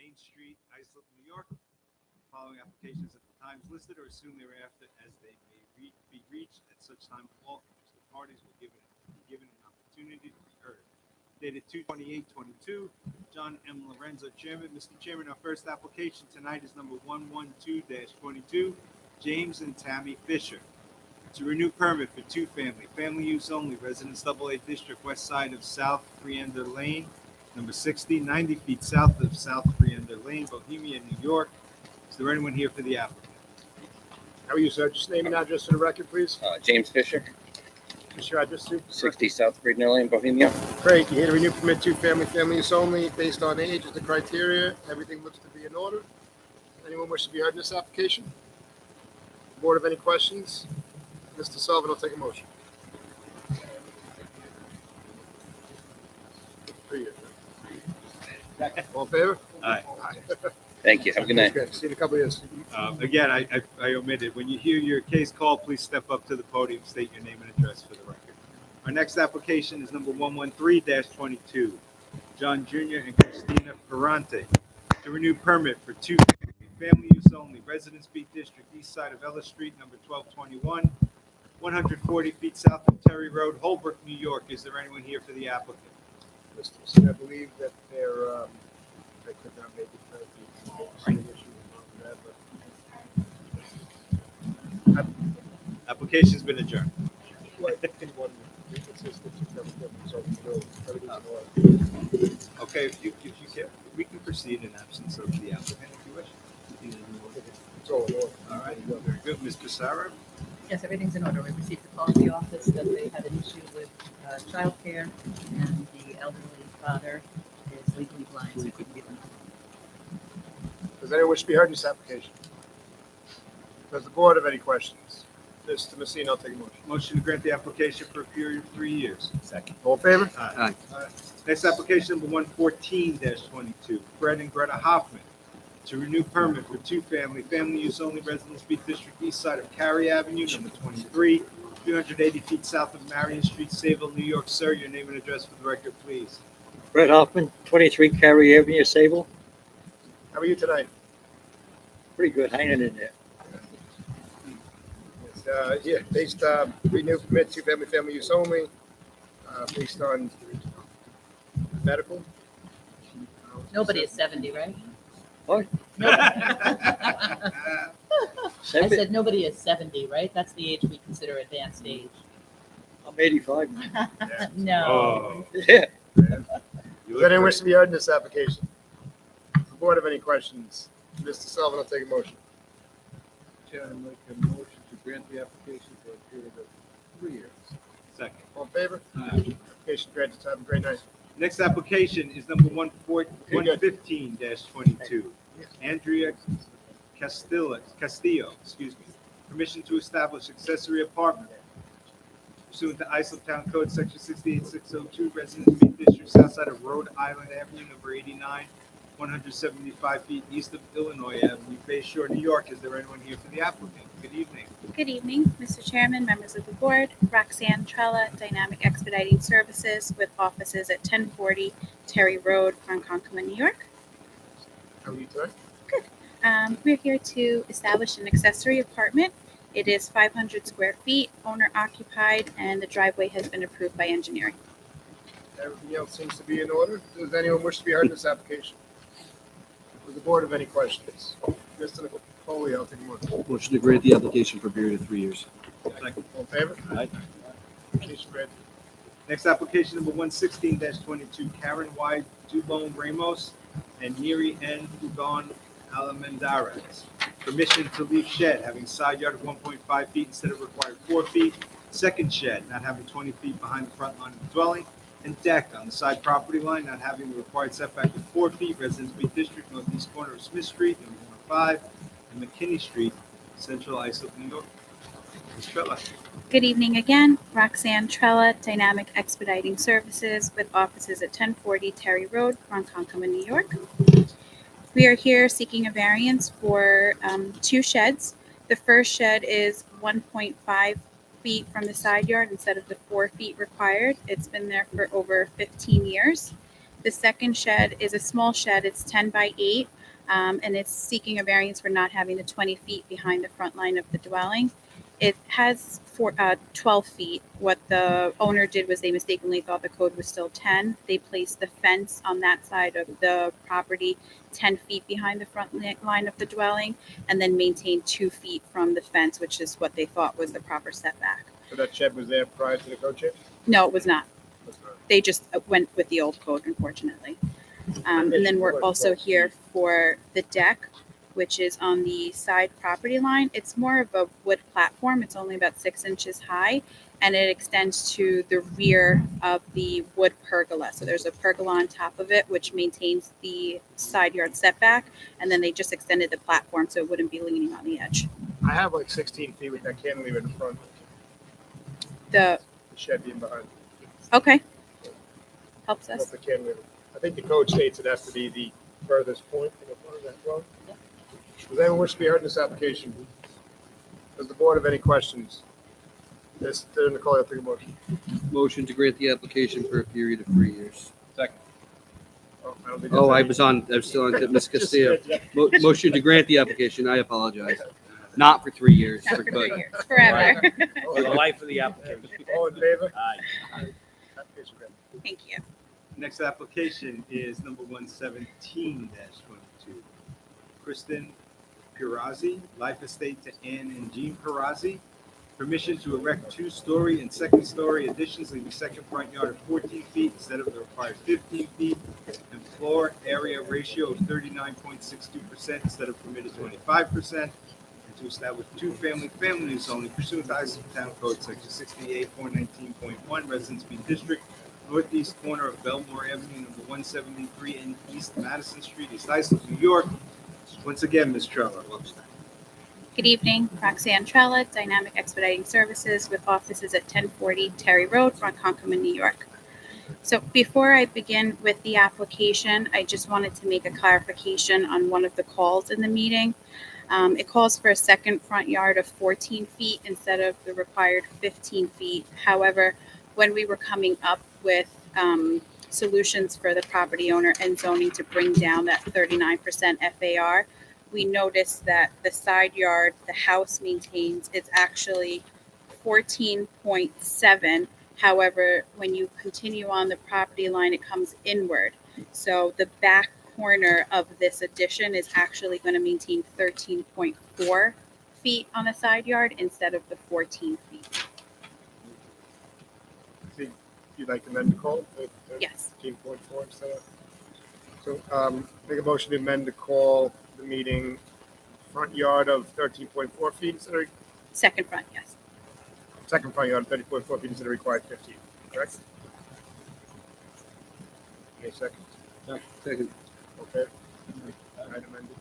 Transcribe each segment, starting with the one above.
Main Street, Islip, New York. Following applications at the times listed or as soon thereafter as they may be reached at such time all interested parties will be given an opportunity to be heard. Dated 2/28/22, John M. Lorenzo, Chairman. Mr. Chairman, our first application tonight is number 112-22, James and Tammy Fisher. To renew permit for two-family, family use only, Residence AA District, west side of South Friender Lane, number 60, 90 feet south of South Friender Lane, Bohemia, New York. Is there anyone here for the applicant? How are you, sir? Just name and address for the record, please. James Fisher, Just your address, too. 60 South Friedner Lane, Bohemia. Great. You're here to renew permit two-family, family use only, based on age is the criteria. Everything looks to be in order. Anyone wish to be heard in this application? Board have any questions? Mr. Sullivan will take a motion. 3 years. All in favor? Aye. Thank you. Have a good night. Good. See you in a couple of years. Again, I omitted. When you hear your case call, please step up to the podium, state your name and address for the record. Our next application is number 113-22, John Jr. and Christina Ferrante. To renew permit for two family use only, Residence B District, east side of Ellis Street, number 1221, 140 feet south of Terry Road, Holbrook, New York. Is there anyone here for the applicant? Mr. Smith, I believe that they could not make it. Application's been adjourned. Okay, if you can, we can proceed in absence of the applicant if you wish. It's all in order. All right, very good. Mr. Sarah? Yes, everything's in order. We received the call at the office that they had an issue with childcare, and the elderly father is legally blind, so he couldn't get them. Does anyone wish to be heard in this application? Does the board have any questions? Mr. Messina, I'll take a motion. Motion to grant the application for a period of 3 years. Second. All in favor? Aye. Next application, number 114-22, Fred and Greta Hoffman. To renew permit for two-family, family use only, Residence B District, east side of Cary Avenue, number 23, 380 feet south of Marion Street, Sayville, New York. Sir, your name and address for the record, please. Brett Hoffman, 23 Cary Avenue, Sable. How are you tonight? Pretty good, hanging in there. Yeah, based, renew permit, two-family, family use only, based on medical. Nobody is 70, right? What? I 70? said nobody is 70, right? That's the age we consider advanced age. I'm 85. No. Oh. Yeah. You Does anyone look wish to be heard in this application? Does the board have any questions? Mr. Sullivan, I'll take a motion. Chair, I make a motion to grant the application for a period of 3 years. great. Second. All in favor? Application granted. Have a great night. Next application is number 115-22, Andrea Castillo, excuse me. Permission to establish accessory apartment pursuant to Islip Town Code, Section 68602, Residence B District, south side of Rhode Island Avenue, number 89, 175 feet east of Illinois Avenue, Bay Shore, New York. Is there anyone here for the applicant? Good evening. Good evening, Mr. Chairman, members of the board. Roxanne Trella, Dynamic Expediting Services with offices at 1040 Terry Road, Ronkonkoma, New York. How are you tonight? We're here to establish an accessory apartment. It is 500 square feet, owner occupied, and the driveway has been approved by engineering. Everything else seems to be in order. Does anyone wish to be heard in this application? Does the board have any questions? Mr. Nicole, I'll take a motion. Motion to grant the application for a period of 3 years. Second. All in favor? Aye. Application granted. Next application, number 116-22, Karen Y. Dubon Ramos and Neri N. Dubon Almendarez. Permission to leave shed having side yard of 1.5 feet instead of required 4 feet. Second shed not having 20 feet behind the front line of the dwelling. And deck on the side property line not having the required setback of 4 feet. Residence B District, northeast corner of Smith Street, number 105, and McKinney Street, Central Islip, New York. Ms. Trella. Good evening again, Roxanne Trella, Dynamic Expediting Services with offices at 1040 Terry Road, Ronkonkoma, New York. We are here seeking a variance for 2 sheds. The first shed is 1.5 feet from the side yard instead of the 4 feet required. It's been there for over 15 years. The second shed is a small shed. It's 10 by 8, and it's seeking a variance for not having the 20 feet behind the front line of the dwelling. It has 12 feet. What the owner did was they mistakenly thought the code was still 10. They placed the fence on that side of the property 10 feet behind the front line of the dwelling, and then maintained 2 feet from the fence, which is what they thought was the proper setback. So that shed was there prior to the code change? No, it was not. They just went with the old code, unfortunately. And then we're also here for the deck, which is on the side property line. It's more of a wood platform. It's only about 6 inches high, and it extends to the rear of the wood pergola. So there's a pergola on top of it, which maintains the side yard setback, and then they just extended the platform so it wouldn't be leaning on the edge. I have like 16 feet with that cantilever in front, The the shed being behind. okay helps Of us. the cantilever. I think the code states it has to be the furthest point in the front of that dwelling. Does anyone wish to be heard in this application? Does the board have any questions? Mr. Nicole, I'll take a motion. Motion to grant the application for a period of 3 years. Second. Oh, I don't think Oh, that's I was still on Ms. Just- Castillo. Motion to grant the application. I apologize. Not for 3 years, Not for 3 but years, forever. For the life of the applicant. All in favor? Aye. Application granted. Thank you. Next application is number 117-22. Kristen Pirazzi, Life Estate to Ann and Jean Pirazzi. Permission to erect 2-story and second-story additions, leaving second front yard of 14 feet instead of the required 15 feet, and floor area ratio of 39.62% instead of permitted 25%, and to establish two-family use only pursuant to Idaho Town Code Section 68-419.1, Residence B District, northeast corner of Belmore Avenue, number 173 and East Madison Street, East Islip, New York. Once again, Ms. Trello. Good evening, Roxanne Trella, Dynamic Expediting Services with offices at 1040 Terry Road, Ronkonkoma, New York. So before I begin with the application, I just wanted to make a clarification on one of the calls in the meeting. It calls for a second front yard of 14 feet instead of the required 15 feet. However, when we were coming up with solutions for the property owner and zoning to bring down that 39% FAR, we noticed that the side yard the house maintains is actually 14.7. However, when you continue on the property line, it comes inward. So the back corner of this addition is actually going to maintain 13.4 feet on the side yard instead of the 14 feet. You'd like to amend the call? Yes. 13.4 instead of. So, make a motion to amend the call, the meeting, front yard of 13.4 feet instead of, Second front, yes. second front yard of 30.4 feet instead of required 15, correct? Any second? second. Okay. Right, amended.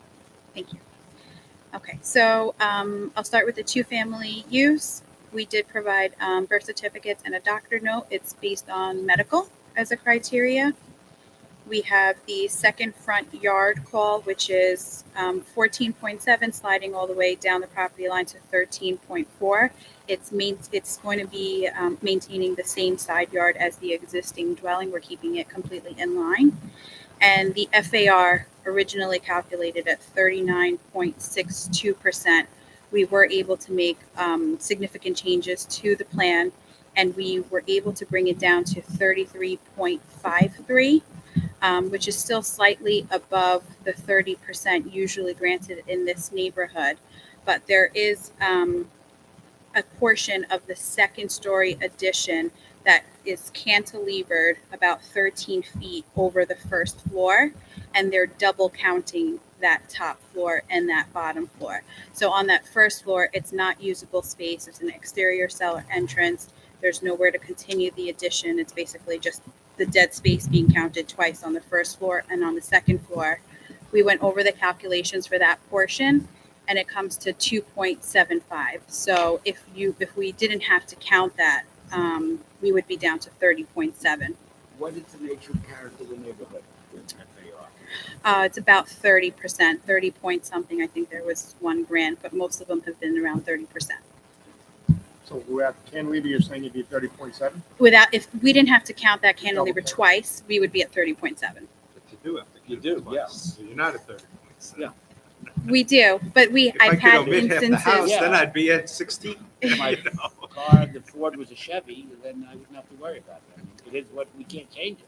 Thank you. Okay, so I'll start with the two-family use. We did provide birth certificates and a doctor note. It's based on medical as a criteria. We have the second front yard call, which is 14.7, sliding all the way down the property line to 13.4. It's going to be maintaining the same side yard as the existing dwelling. We're keeping it completely in line. And the FAR originally calculated at 39.62%. We were able to make significant changes to the plan, and we were able to bring it down to 33.53, which is still slightly above the 30% usually granted in this neighborhood. But there is a portion of the second story addition that is cantilevered about 13 feet over the first floor, and they're double counting that top floor and that bottom floor. So on that first floor, it's not usable space. It's an exterior cellar entrance. There's nowhere to continue the addition. It's basically just the dead space being counted twice on the first floor and on the second floor. We went over the calculations for that portion, and it comes to 2.75. So if we didn't have to count that, we would be down to 30.7. What is the nature and character of the neighborhood? It's about 30%, 30 point something. I think there was 1 grant, but most of them have been around 30%. So So without cantilever, you're saying you'd be 30.7? Without, if we didn't have to count that cantilever Double count. twice, we would be at 30.7. But you do have to. You count it do, twice. yes. So you're not at 30.7. Yeah. We do, but If I I've could had omit half the house, instances. then I'd be at 16. If my You know? car, the Ford was a Chevy, then I wouldn't have to worry about that. I mean, it is what, we can't change it.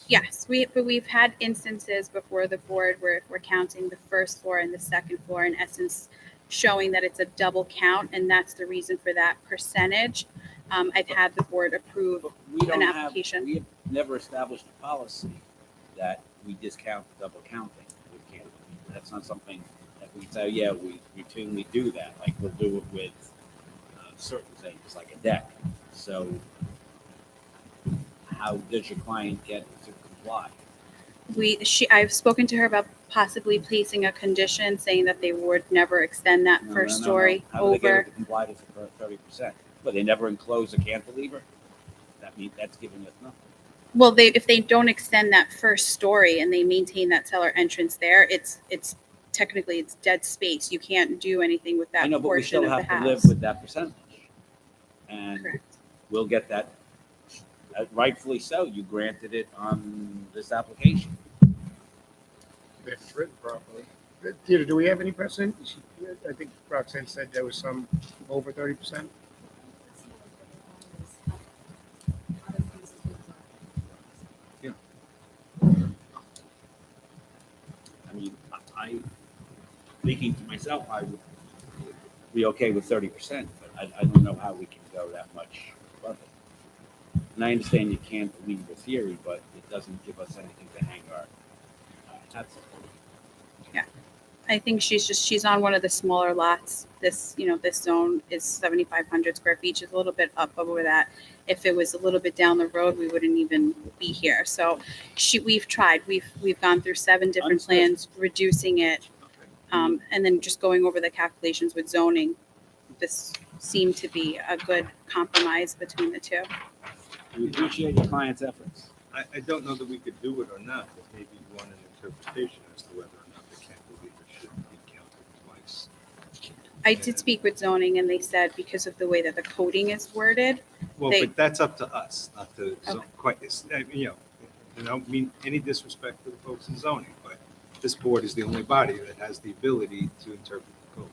Yes, but we've had instances before the board where if we're counting the first floor and the second floor, in essence, showing that it's a double count, and that's the reason for that percentage. I've had the board approve. But we don't have, application. we have never established a policy that we discount double counting with cantilever. That's not something that we say, yeah, we routinely do that, like we'll do it with certain things, like a deck. So how does your client get to comply? I've spoken to her about possibly placing a condition saying that they would never extend that No, first no, no, no. story How do they get over. it to comply to 30%? But they never enclose a cantilever? That means, that's giving us nothing. Well, if they don't extend that first story and they maintain that cellar entrance there, it's technically it's dead space. You can't do anything with I that know, but we portion still of the have to live house. with that percentage. And Correct. we'll get that, rightfully so, you granted it on this application. If it's written properly. Theodore, do we have any precedent? I think Roxanne said there was some over 30%. I mean, speaking to myself, I would be okay with 30%, but I don't know how we can go that much above it. And I understand you can't believe the theory, but it doesn't give us anything to hang our hats on. I think she's on one of the smaller lots. This zone is 7,500 square feet. She's a little bit up over that. If it was a little bit down the road, we wouldn't even be here. So we've tried. We've gone through 7 different Understood. plans, reducing it, and then just going over the calculations with zoning. This seemed to be a good compromise between the two. We appreciate your client's efforts. I don't know that we could do it or not, but maybe you want an interpretation as to whether or not the cantilever should be counted twice. I did speak with zoning, and they said because of the way that the coding is worded, Well, They- but that's up to us, not to, Okay. I don't mean any disrespect to the folks in zoning, but this board is the only body that has the ability to interpret the code.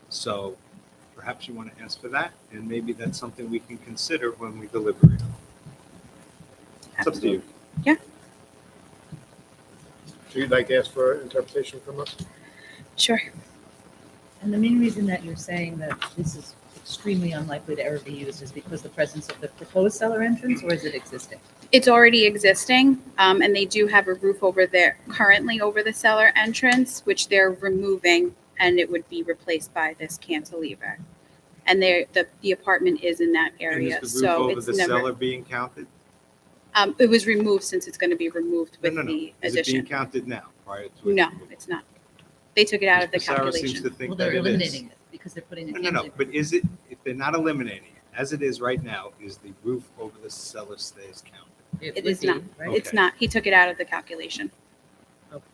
So perhaps you want to ask for that, and maybe that's something we can consider when we deliberate. It's up to you. So you'd like to ask for interpretation from us? sure. And the main reason that you're saying that this is extremely unlikely to ever be used is because the presence of the proposed cellar entrance, or is it existing? It's already existing, and they do have a roof over there currently over the cellar entrance, which they're removing, and it would be replaced by this cantilever. And the apartment is in that area, And is the roof so over it's the never. cellar being counted? It was removed since it's going to be removed No, with no, no. the Is it being addition. counted now prior to it? No, it's not. They took it out of the Mr. Sarah seems calculation. to think Well, that they're it is. eliminating it because they're putting a No, no, no, cantilever. but is it, if they're not eliminating it, as it is right now, is the roof over the cellar stays counted? It would is be, not. right? It's Okay. not. He took it out of the calculation Okay.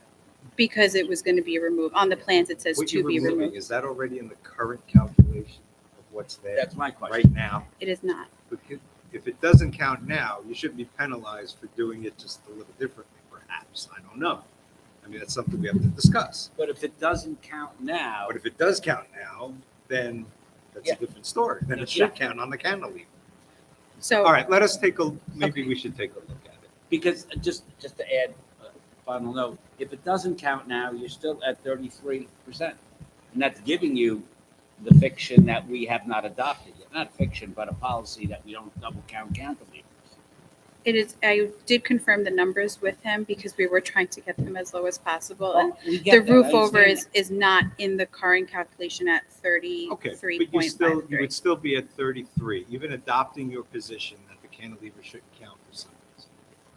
because it was going to be removed. On the plans, it says What to you're be removing, removed. is that already in the current calculation of what's there That's my question. right now? It is not. Because if it doesn't count now, you shouldn't be penalized for doing it just a little differently, perhaps. I don't know. I mean, that's something we have to discuss. But if it doesn't count now, But if it does count now, then that's Yeah. a different story. Then it Yeah. should count on the cantilever. So All right, let us maybe we should take a look at it. because just to add a final note, if it doesn't count now, you're still at 33%. And that's giving you the fiction that we have not adopted yet. Not fiction, but a policy that we don't double count cantilevers. it is. I did confirm the numbers with him because we were trying to get them as low as possible, and We the get that, roof I over understand is not in the current calculation at Okay, 33.53. but you would still be at 33, even adopting your position that the cantilever shouldn't count for some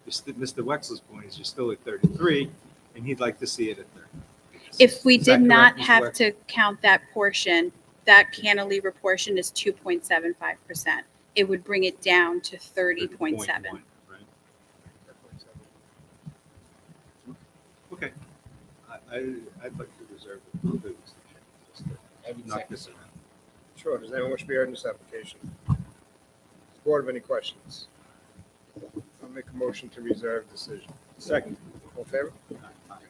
reason. Mr. Wexler's point is you're still at 33, and he'd like to see it at 30. If we Is that did not correct, Mr. have Wexler? to count that portion, that cantilever portion is 2.75%. It would bring it down to 30.7. 30.1, right? Okay. I'd like to reserve it for this, just to I would knock second. this around. Sure. Does anyone wish to be heard in this application? Board have any questions? I'll make a motion to reserve decision. Second. All in favor?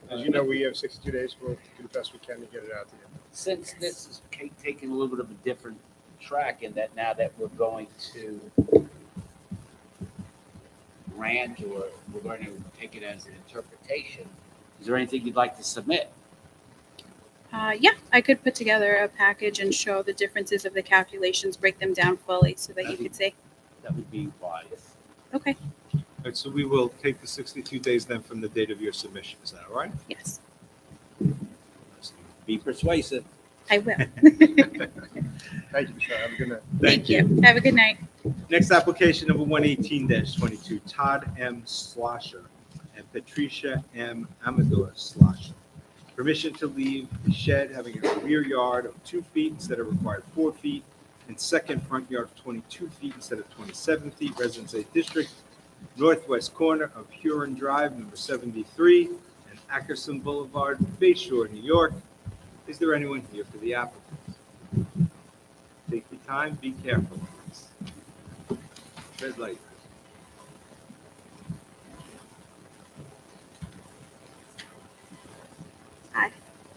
As you know, we have 62 days. We'll do the best we can to get it out to you. Since this is taking a little bit of a different track in that now that we're going to grant or we're going to take it as an interpretation, is there anything you'd like to submit? Yeah, I could put together a package and show the differences of the calculations, break them down fully so that you could see. That would be wise. Okay, All right, so we will take the 62 days then from the date of your submission. Is that all right? yes, Be persuasive. I will. Thank you, Michelle. Have a good night. Thank you. Have a good night. Next application, number 118-22, Todd M. Slosher and Patricia M. Amador Slosher. Permission to leave the shed having a rear yard of 2 feet instead of required 4 feet, and second front yard of 22 feet instead of 27 feet. Residence A District, northwest corner of Huron Drive, number 73, and Ackerson Boulevard, Bay Shore, New York. Is there anyone here for the applicant? Take your time, be careful. Red light.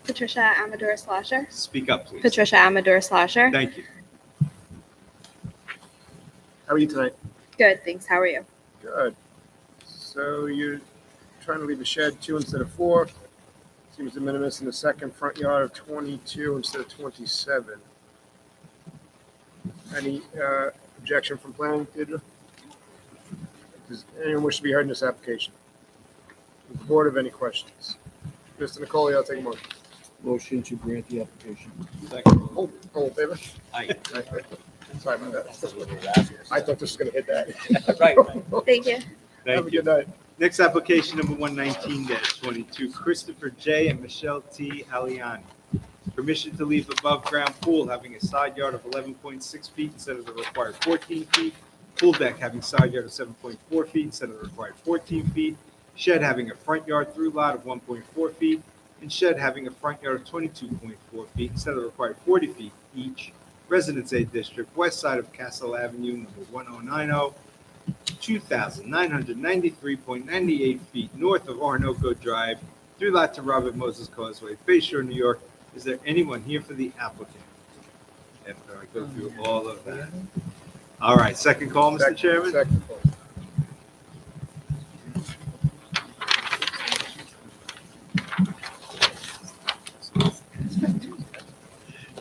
Patricia Amador Slosher. Speak up, please. Patricia Amador Slosher. Thank you. How are you tonight? Good, thanks. How are you? Good. So you're trying to leave a shed 2 instead of 4. Seems de minimis in the second front yard of 22 instead of 27. Any objection from planning, Deidre? Does anyone wish to be heard in this application? Does the board have any questions? Mr. Nicole, I'll take a motion. Motion to grant the application. All in favor? Aye. Sorry about that. I thought this was going to hit that. Right. Thank you. Have a Thank you. good night. Next application, number 119-22, Christopher J. and Michelle T. Aliani. Permission to leave above ground pool having a side yard of 11.6 feet instead of the required 14 feet. Pool deck having side yard of 7.4 feet instead of the required 14 feet. Shed having a front yard through lot of 1.4 feet. And shed having a front yard of 22.4 feet instead of the required 40 feet each. Residence A District, west side of Castle Avenue, number 1090, 2,993.98 feet north of Orinoco Drive, through lot to Robert Moses Causeway, Bay Shore, New York. Is there anyone here for the applicant? After I go through all of that. All right, second call, Mr. Chairman. Second call.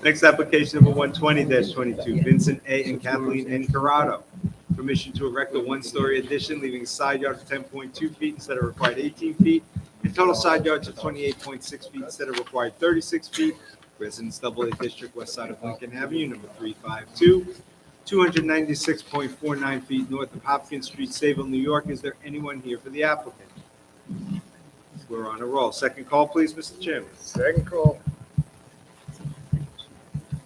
Next application, number 120-22, Vincent A. and Kathleen N. Corrado. Permission to erect a one-story addition, leaving a side yard of 10.2 feet instead of required 18 feet, and total side yards of 28.6 feet instead of required 36 feet. Residence AA District, west side of Lincoln Avenue, number 352, 296.49 feet north of Hopkins Street, Sayville, New York. Is there anyone here for the applicant? We're on a roll. Second call, please, Mr. Chairman. Second call.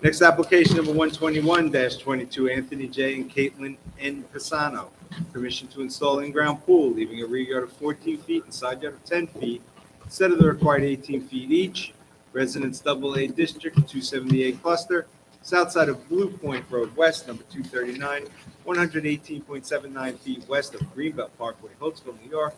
Next application, number 121-22, Anthony J. and Caitlin N. Pisano. Permission to install in-ground pool, leaving a rear yard of 14 feet and side yard of 10 feet instead of the required 18 feet each. Residence AA District, 278 Cluster, south side of Blue Point Road West, number 239, 118.79 feet west of Greenbelt Parkway, Holtzville, New York.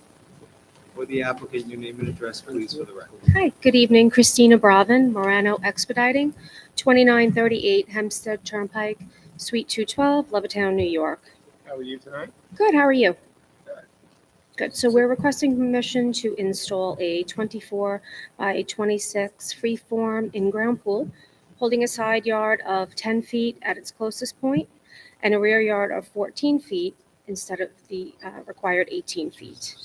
For the applicant, your name and address, please, for the record. Hi, good evening. Christina Bravin, Morano Expediting, 2938 Hempstead Turnpike, Suite 212, Levittown, New York. How are you tonight? Good, how are you? Good. So we're requesting permission to install a 24 by 26 freeform in-ground pool holding a side yard of 10 feet at its closest point and a rear yard of 14 feet instead of the required 18 feet.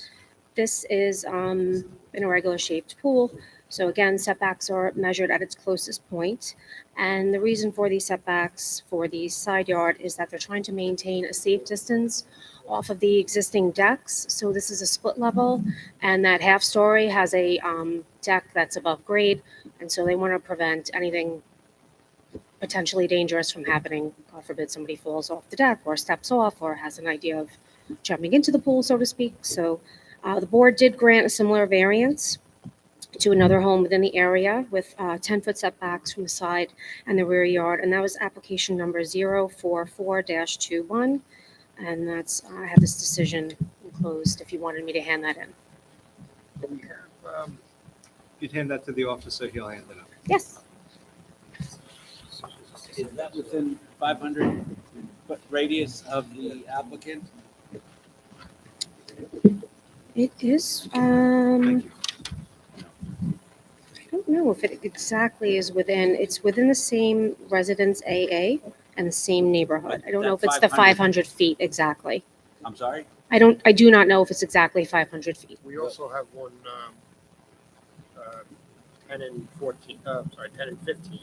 This is in a regular shaped pool. So again, setbacks are measured at its closest point. And the reason for these setbacks for the side yard is that they're trying to maintain a safe distance off of the existing decks. So this is a split level, and that half story has a deck that's above grade. And so they want to prevent anything potentially dangerous from happening. God forbid somebody falls off the deck or steps off or has an idea of jumping into the pool, so to speak. So the board did grant a similar variance to another home within the area with 10-foot setbacks from the side and the rear yard. And that was application number 044-21. And that's, I have this decision enclosed if you wanted me to hand that in. We have, You'd hand that to the officer, he'll hand it up. Yes. Is that within 500-foot radius of the applicant? It is, Thank you. I don't know if it exactly is within, it's within the same residence AA and the same neighborhood. I don't know if it's the 500 feet exactly. I'm sorry? I do not know if it's exactly 500 feet. we also have one, 10 and 14, 10 and 15.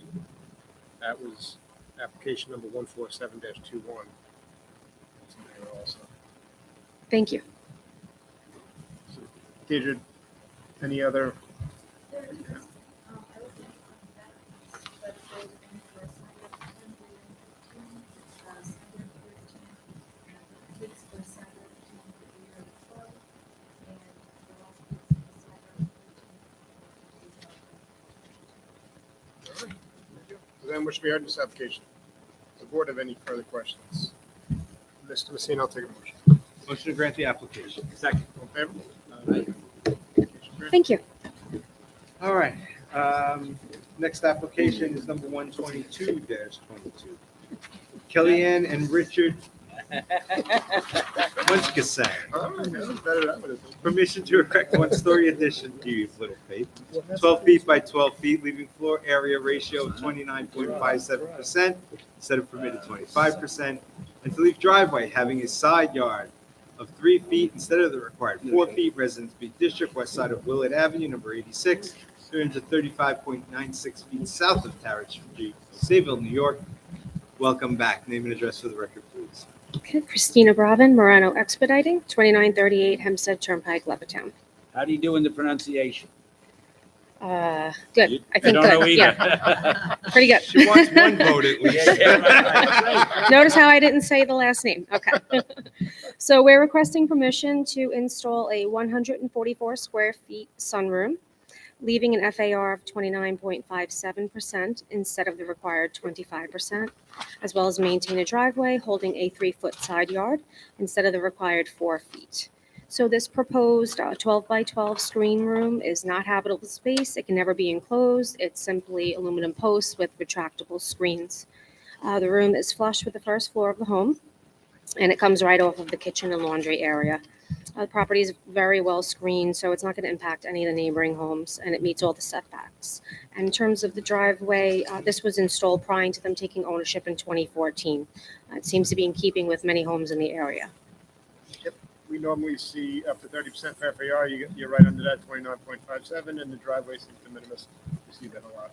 That was application number 147-21. It's in there also. Thank you. Deidre, any other? Then which we heard this application. Does the board have any further questions? Mr. Messina, I'll take a motion. Motion to grant the application. Second. All in favor? Thank you. All right. Next application is number 122-22. Kellyanne and Richard Munchkasang. All right, that was better than I would have done. Permission to erect one-story addition, do you little faith, 12 feet by 12 feet, leaving floor area ratio of 29.57% instead of permitted 25%, and to leave driveway having a side yard of 3 feet instead of the required 4 feet, Residence B District, west side of Willard Avenue, number 86, 335.96 feet south of Tarrant Street, Sayville, New York. Welcome back. Name and address for the record, please. Okay, Christina Bravin, Morano Expediting, 2938 Hempstead Turnpike, Levittown. How do you do in the pronunciation? Good. You- I think don't good. know Yeah, either. pretty good. She wants one vote at least. Notice how I didn't say the last name. Okay. So we're requesting permission to install a 144 square feet sunroom, leaving an FAR of 29.57% instead of the required 25%, as well as maintain a driveway holding a 3-foot side yard instead of the required 4 feet. So this proposed 12 by 12 screen room is not habitable space. It can never be enclosed. It's simply aluminum posts with retractable screens. The room is flush with the first floor of the home, and it comes right off of the kitchen and laundry area. The property is very well screened, so it's not going to impact any of the neighboring homes, and it meets all the setbacks. And in terms of the driveway, this was installed prior to them taking ownership in 2014. It seems to be in keeping with many homes in the area. We normally see up to 30% for FAR. You're right under that, 29.57, and the driveway seems de minimis. We see that a lot.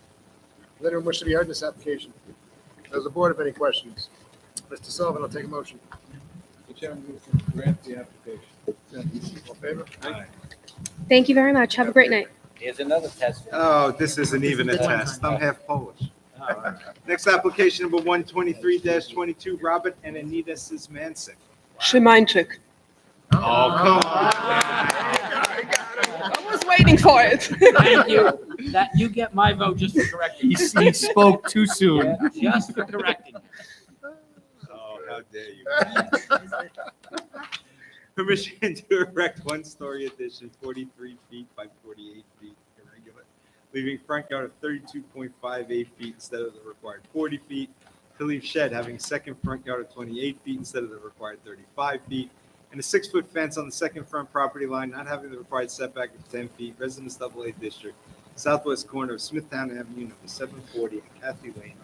Does anyone wish to be heard in this application? Does the board have any questions? Mr. Sullivan, I'll take a motion. The chairman moves to grant the application. All in favor? Thank you very much. Have a great night. Here's another test. Oh, this isn't even a test. I'm half Polish. Next application number 123-22, Robert and Anita Szymanczyk. Szymanczyk. Oh, come on. I was waiting for it. Thank you. That, you get my vote just for correcting. He spoke too soon. Yeah, just for correcting. Oh, how dare you. Permission to erect one-story addition, 43 feet by 48 feet, irregular, leaving front yard of 32.58 feet instead of the required 40 feet, to leave shed having second front yard of 28 feet instead of the required 35 feet, and a 6-foot fence on the second front property line not having the required setback of 10 feet, Residence AA District, southwest corner of Smithtown Avenue, number 740 and Kathy Lane,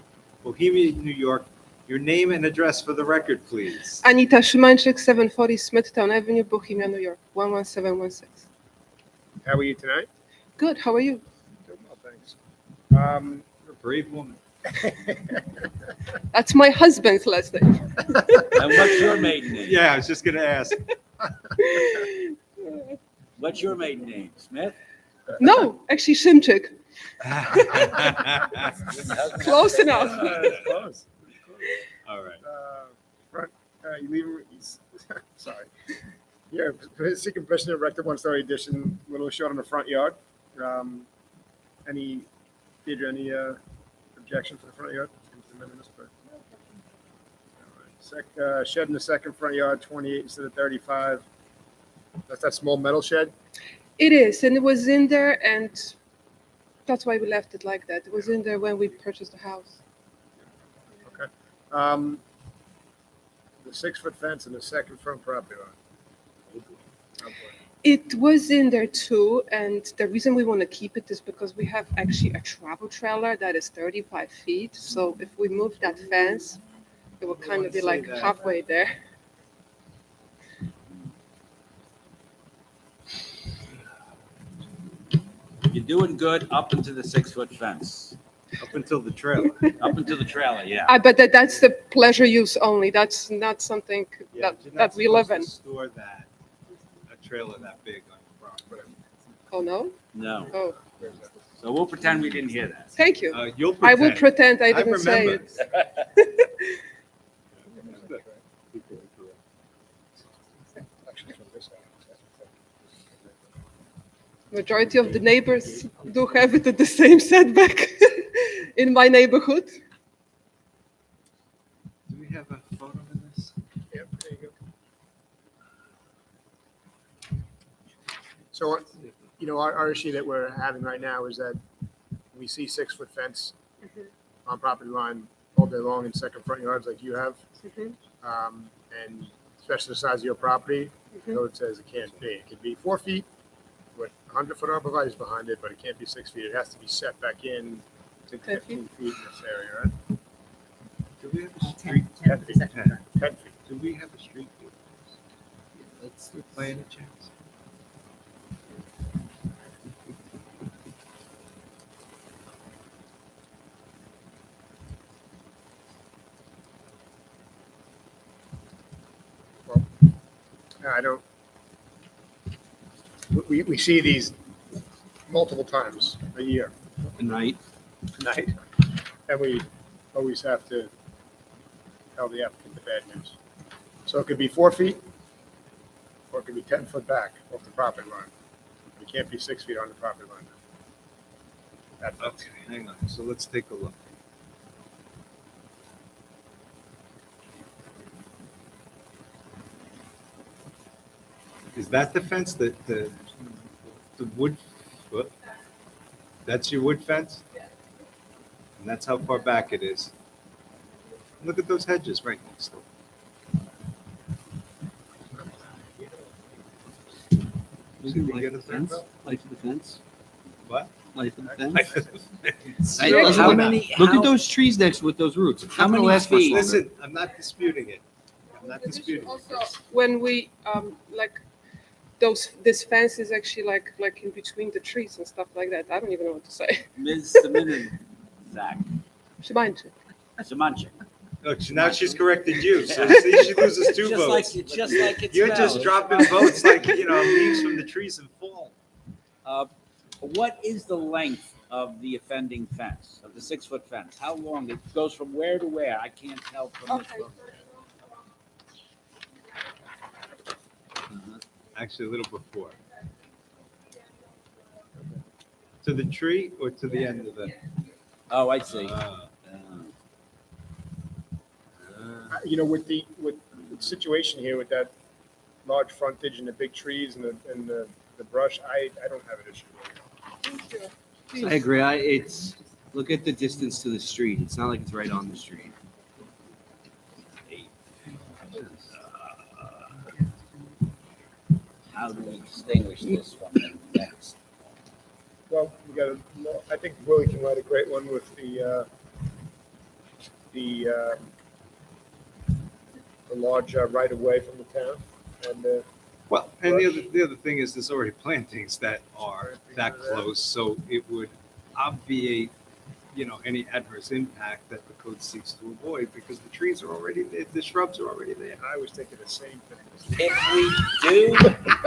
Bohemia, New York. Your name and address for the record, please. Anita Szymanczyk, 740 Smithtown Avenue, Bohemia, New York, 11716. How are you tonight? Good, how are you? Doing well, thanks. You're a brave woman. That's my husband's last name. And what's your maiden name? Yeah, I was just gonna ask. What's your maiden name? Smith? No, actually Szymczyk. Close enough. Close. All right. You leave, sorry. Yeah, seeking permission to erect a one-story addition, a little short on the front yard. Any, Deidre, any objection for the front yard? Seems to amend this part. All right. Shed in the second front yard, 28 instead of 35. That's that small metal shed? It is, and it was in there, and that's why we left it like that. It was in there when we purchased the house. Okay. The 6-foot fence in the second front property line. Okay. It was in there too, and the reason we want to keep it is because we have actually a travel trailer that is 35 feet. So if we move that fence, it will kind of be like halfway there. You're doing good up into the 6-foot fence, Up until the trailer. up into the trailer, yeah. But that's the pleasure use only. That's not something Yeah, that, you're that not we live supposed in. to Store that, a trailer that big on your property. Oh, no? No. Oh, So we'll pretend we didn't hear that. thank you. You'll I will pretend. pretend I didn't say remember. it. Actually, from this side. Majority of the neighbors do have it at the same setback in my neighborhood. Do we have a photo of this? Yep, there you go. So, our issue that we're having right now is that we see 6-foot fence on property line all day long in second front yards like you have. And especially the size of your property, code says it can't be. It could be 4 feet with 100-foot arborvitae's behind it, but it can't be 6 feet. It has to be set back in to 10 15 feet in this area, right? Do we have a 10, street? 10 for the second front. 10 feet. Do we have a street view? Let's by any chance. I don't. We see these multiple times a year, Night. night, and we always have to tell the applicant the bad news. So it could be 4 feet, or it could be 10 foot back off the property line. It can't be 6 feet on the property line. That's Okay, hang on. So let's take a look. Is that the fence, the wood, what? That's your wood fence? And that's how far back it is. Look at those hedges right next to it. Look See, at we life get of a the fence. third Life of the fence. What? Life of the fence. Hey, Hey, How look- many, Look how- at those trees next with those roots. It's How not gonna many last much feet? longer. Listen, I'm not disputing it. I'm not disputing Also, it. when we like this fence is actually like in between the trees and stuff like that. I don't even know what to say. Ms. Simmons, Zach, Shumanchi. Samanchik. Look, now she's corrected you, so see, she loses 2 Just like, votes. just like it's You're just spelled. dropping votes like, leaves from the trees and fall. What is the length of the offending fence, of the 6-foot fence? How long? It goes from where to where? I can't tell from this. Okay. photo. Actually, a little before. To the tree or to the end of the? Oh, I see. With the situation here with that large frontage and the big trees and the brush, I don't have an issue with it. I agree. Look at the distance to the street. It's not like it's right on the street. How do we distinguish this from the next? Well, I think Willie can write a great one with the large right of way from the town and Well, and the other thing is there's already plantings that are that close, so it would obviate, any adverse impact that the code seeks to avoid because the trees are already there, the shrubs are already there. I was thinking the same thing. If we do,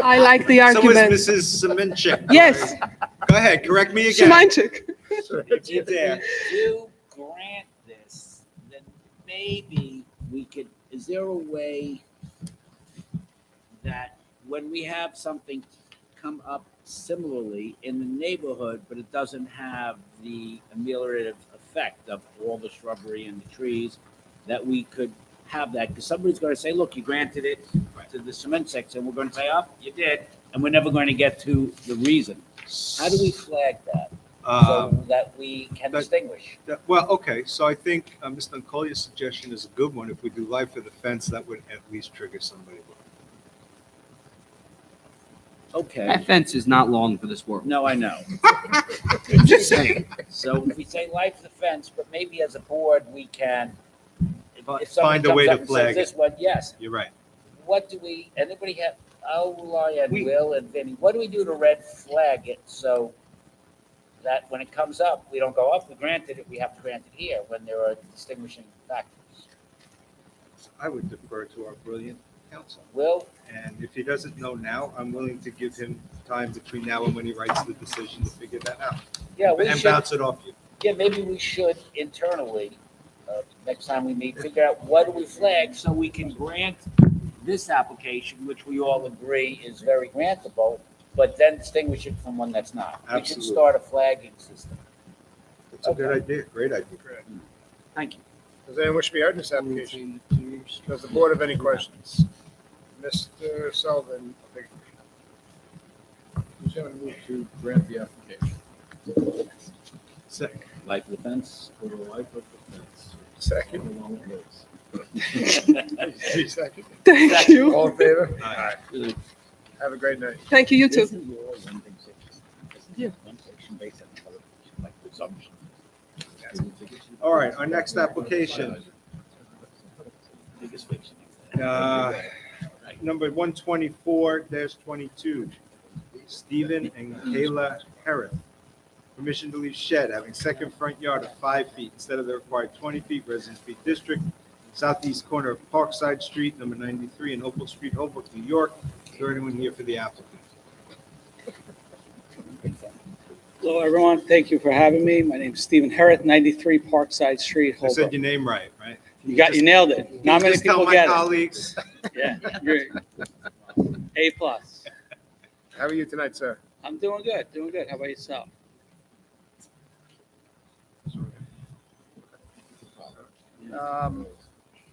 I like the So is argument. Mrs. Semenchik. Yes, Go ahead, correct me again. Shumanchik. if You dare. we do grant this, then maybe we could, is there a way that when we have something come up similarly in the neighborhood, but it doesn't have the ameliorative effect of all the shrubbery and the trees, that we could have that, because somebody's going to say, look, you granted it to the cement section, we're going to say, oh, you did, and we're never going to get to the reason. How do we flag that so that we can distinguish? Well, okay, so I think Mr. Uncolia's suggestion is a good one. If we do life of the fence, that would at least trigger somebody. Okay. That fence is not long for this world. No, I know. I'm just saying. So if we say life defense, but maybe as a board, we can. If somebody Find a way comes to up and says flag this it. one, yes. You're right. What do we, anybody have, Ally and Will and Vinny, what do we do to red flag it so that when it comes up, we don't go, oh, we granted it, we have to grant it here, when there are distinguishing factors? I would defer to our brilliant counsel. Will? And if he doesn't know now, I'm willing to give him time between now and when he writes the decision to figure that out. Yeah, we And should, bounce it off you. yeah, maybe we should internally, next time we meet, figure out what do we flag so we can grant this application, which we all agree is very grantable, but then distinguish it from one that's not. We should Absolutely. start a flagging system. It's a good idea, great idea. Thank you. Does anyone wish to be heard in this application? Does the board have any questions? Mr. Sullivan, Chairman, move to grant the application Second. Life defense. for the life of the fence. second. Along with Second. Thank you. All in favor? Aye. Have a great night. Thank you, you too. Isn't your one thing section? Yeah. One section based on color, like presumption. All right, our next application, Biggest fiction. number 124-22, Stephen and Kayla Herrick. Permission to leave shed having second front yard of 5 feet instead of the required 20 feet, Residence B District, southeast corner of Parkside Street, number 93, and Opal Street, Hoboken, New York. Is there anyone here for the applicant? Hello, everyone. Thank you for having me. My name is Stephen Herrith, 93 Parkside Street, I said Holbrook. your name right, right? You nailed it. Not many Just tell people my get it. colleagues. Yeah, you're A+. How are you tonight, sir? I'm doing good, doing good. How about yourself?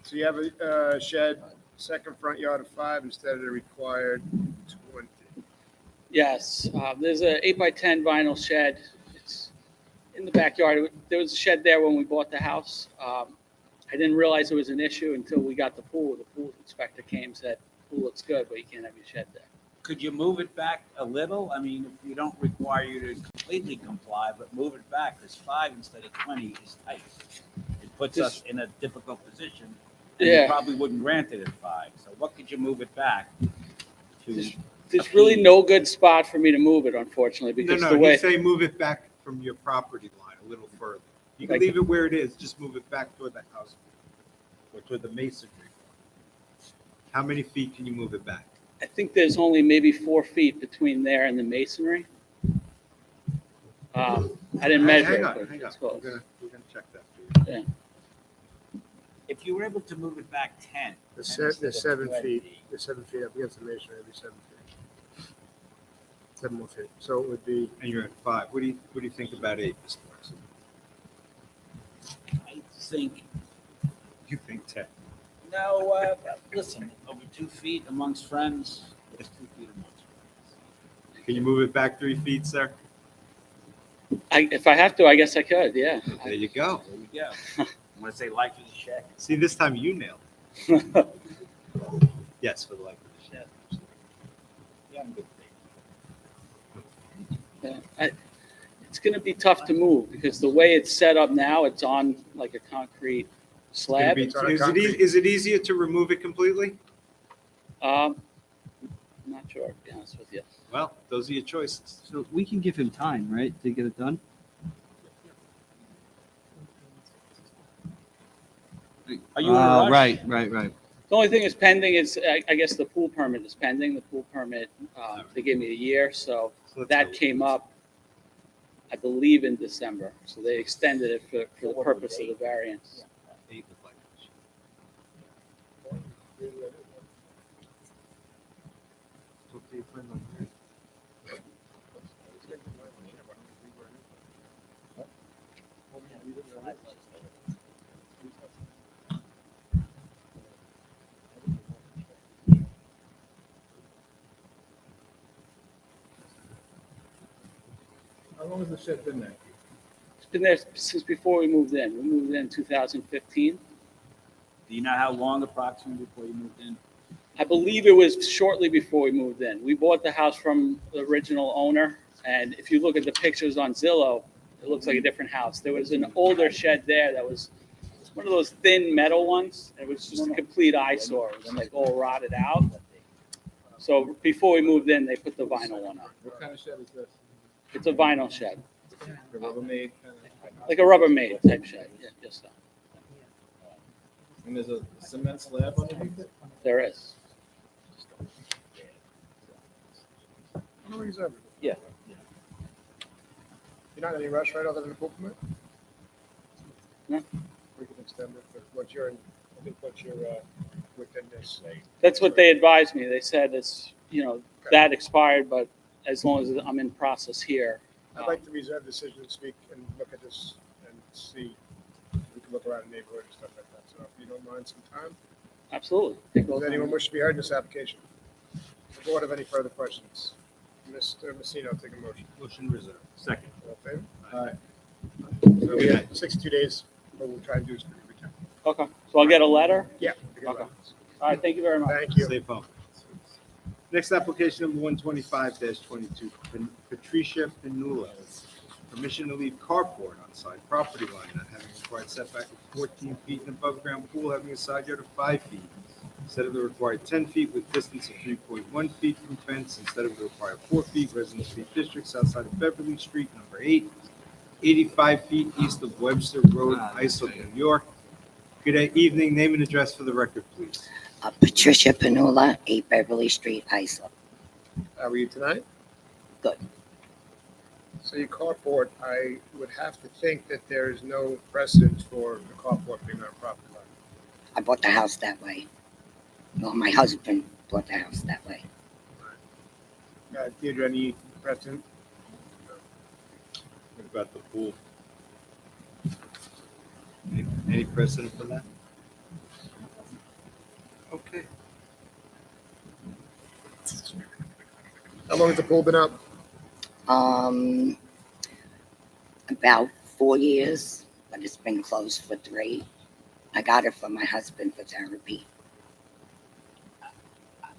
So you have a shed, second front yard of 5 instead of the required 20. Yes, there's a 8x10 vinyl shed. It's in the backyard. There was a shed there when we bought the house. I didn't realize it was an issue until we got the pool. The pool inspector came and said, pool looks good, but you can't have your shed there. Could you move it back a little? I mean, if you don't require you to completely comply, but move it back, because 5 instead of 20 is tight. It puts us in a difficult position. And you Yeah. probably wouldn't grant it at 5. So what could you move it back to? There's really no good spot for me to move it, unfortunately, No, because no, the you way, say move it back from your property line a little further. You can Like- leave it where it is, just move it back toward the house or toward the masonry. How many feet can you move it back? I think there's only maybe 4 feet between there and the masonry. I didn't measure Hang it, on, but hang on. it's close. We're gonna check that for you. If you were able to move it back 10. The 10 instead of 7 feet, 20, the 7 feet up against the masonry, it'd be 7 feet. 7 more feet. So it would be, And you're at 5. What do you think about 8, Mr. Larson? I think, You think 10? no, listen, over 2 feet amongst friends, it's 2 feet amongst friends. Can you move it back 3 feet, sir? If I have to, I guess I could, yeah. There you go. There you go. I'm gonna say life is a shed. See, this time you nailed it. Yes, for the life of the shed. Yeah, I'm good. It's gonna be tough to move because the way it's set up now, it's on like a concrete It's gonna slab. be- It's on a Is it concrete. is it easier to remove it completely? I'm not sure, to be honest with you. Well, those are your choices. So we can give him time, right, to get it done? Are you in a rush? Right. The only thing is pending is, I guess the pool permit is pending. The pool permit, they gave me a year, so So let's that go. came up, I believe, in December. So they extended it for the purpose of the variance. 8 with life. Talk to your friend on that. long has the shed been there? It's been there since before we moved in. We moved in 2015. Do you know how long approximately before you moved in? I believe it was shortly before we moved in. We bought the house from the original owner, and if you look at the pictures on Zillow, it looks like a different house. There was an older shed there that was one of those thin metal ones. It was just a complete eyesore. It was like all rotted out. So before we moved in, they put the vinyl one up. What kind of shed is this? It's a vinyl shed, The Rubbermaid kind of? like a Rubbermaid type shed. Yeah, just so. And there's a cement slab underneath it? There is. No reason. Yeah. You're not in any rush, right, other than the pool permit? No. We can extend it, but once you're in, I think once you're, within this, That's what they advised me. They said it's, that expired, but as long as I'm in process here. I'd like to reserve decision and speak and look at this and see, if we can look around the neighborhood and stuff like that. So if you don't mind some time, Absolutely. Take a does look. anyone wish to be heard in this application? The board have any further questions? Mr. Messina, take a motion. Motion reserved. Second. All in favor? All right. So we have 62 days, but we'll try and do as many as we can. Okay, so I'll get a letter? Yeah. Okay. All right, thank you very much. Thank you. Stay phone. Next application number 125-22, Patricia Pinula. Permission to leave carport on side property line, not having required setback of 14 feet and above ground pool having a side yard of 5 feet. Instead of the required 10 feet with distance of 3.1 feet from fence, instead of the required 4 feet, Residence Street District, south side of Beverly Street, number 8, 85 feet east of Webster Road, Islip, New York. Good evening, name and address for the record, please. Patricia Pinula, 8 Beverly Street, Islip. How are you tonight? Good. So your carport, I would have to think that there is no precedent for the carport being on a property line. I bought the house that way. Well, my husband bought the house that way. Deirdre, any precedent? What about the pool? Any precedent for that? Okay. How long has the pool been up? About 4 years, but it's been closed for 3. I got it from my husband for therapy.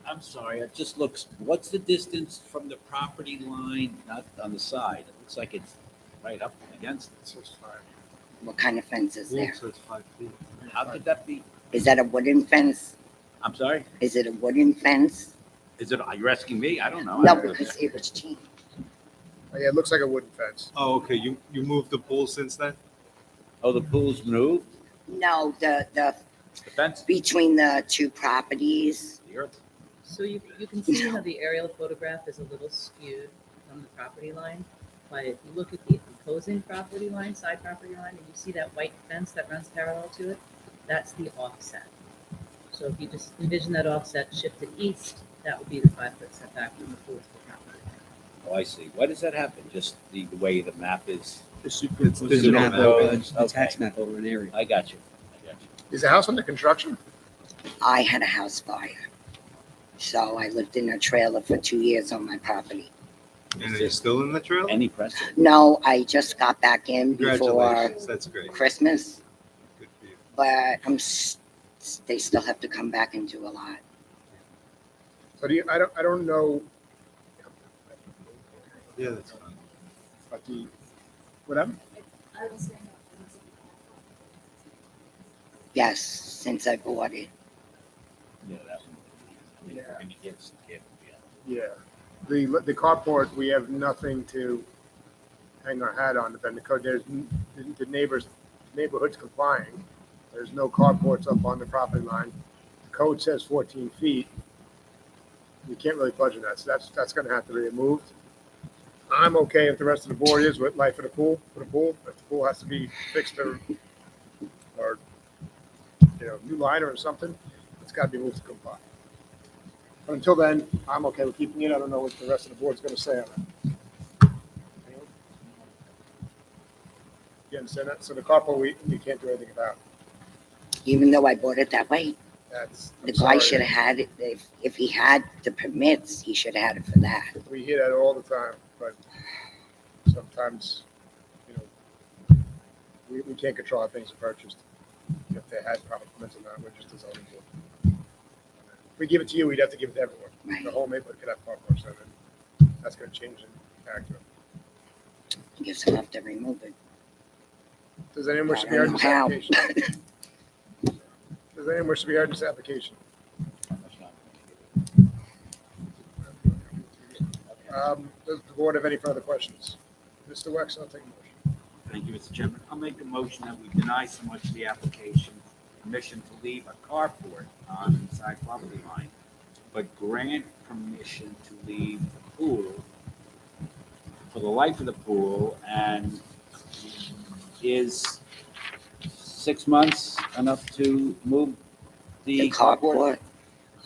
I'm sorry, it just looks, what's the distance from the property line, not on the side? It looks like it's right up against it. So it's fine. What kind of fence is there? So it's 5 feet. How could that be? Is that a wooden fence? I'm sorry? Is it a wooden fence? Are you asking me? I don't know. No, because it was changed. Oh, yeah, it looks like a wooden fence. Oh, okay, you moved the pool since then? Oh, the pool's moved? No, the The fence? between the two properties. The earth? So you can see how the aerial photograph is a little skewed from the property line. But if you look at the opposing property line, side property line, and you see that white fence that runs parallel to it, that's the offset. So if you just envision that offset shifted east, that would be the 5-foot setback from the pool to the property line. Oh, I see. Why does that happen? Just the way the map is? There's There's a no map map. over, a Okay. tax map over an area. I got you. Is the house under construction? I had a house fire. So I lived in a trailer for 2 years on my property. And are you still in the trail? Any precedent? No, I just got back in before Congratulations, that's great. Christmas, Good for you. but they still have to come back and do a lot. So I don't know, Yeah, that's fine. but whatever. Yes, since I bought it. Yeah, that one. Yeah. And you can't- Yeah. The carport, we have nothing to hang our hat on. Then the code, the neighborhood's complying. There's no carports up on the property line. The code says 14 feet. You can't really budge on that, so that's gonna have to be removed. I'm okay if the rest of the board is with life of the pool, for the pool. If the pool has to be fixed or new liner or something, it's gotta be moved to comply. But until then, I'm okay with keeping it. I don't know what the rest of the board's gonna say on it. You understand that? So the carport, we can't do anything about. Even though I bought it that way, That's. I'm the guy sorry. should have had it. If he had the permits, he should have had it for that. We hear that all the time, but sometimes, you know, we can't control how things are purchased. If they had proper permits or not, we're just a zoning board. If we give it to you, we'd have to give it to everyone. Right. The whole neighborhood could have carports, and that's gonna change the character. I guess I'll have to remove it. Does anyone wish to be I heard don't in know this how. application? Does anyone wish to be heard in this application? Does the board have any further questions? Mr. Wex, I'll take a motion. Thank you, Mr. Chairman. I'll make the motion that we deny so much the application permission to leave a carport on the side property line, but grant permission to leave the pool for the life of the pool. And is 6 months enough to move The the carport?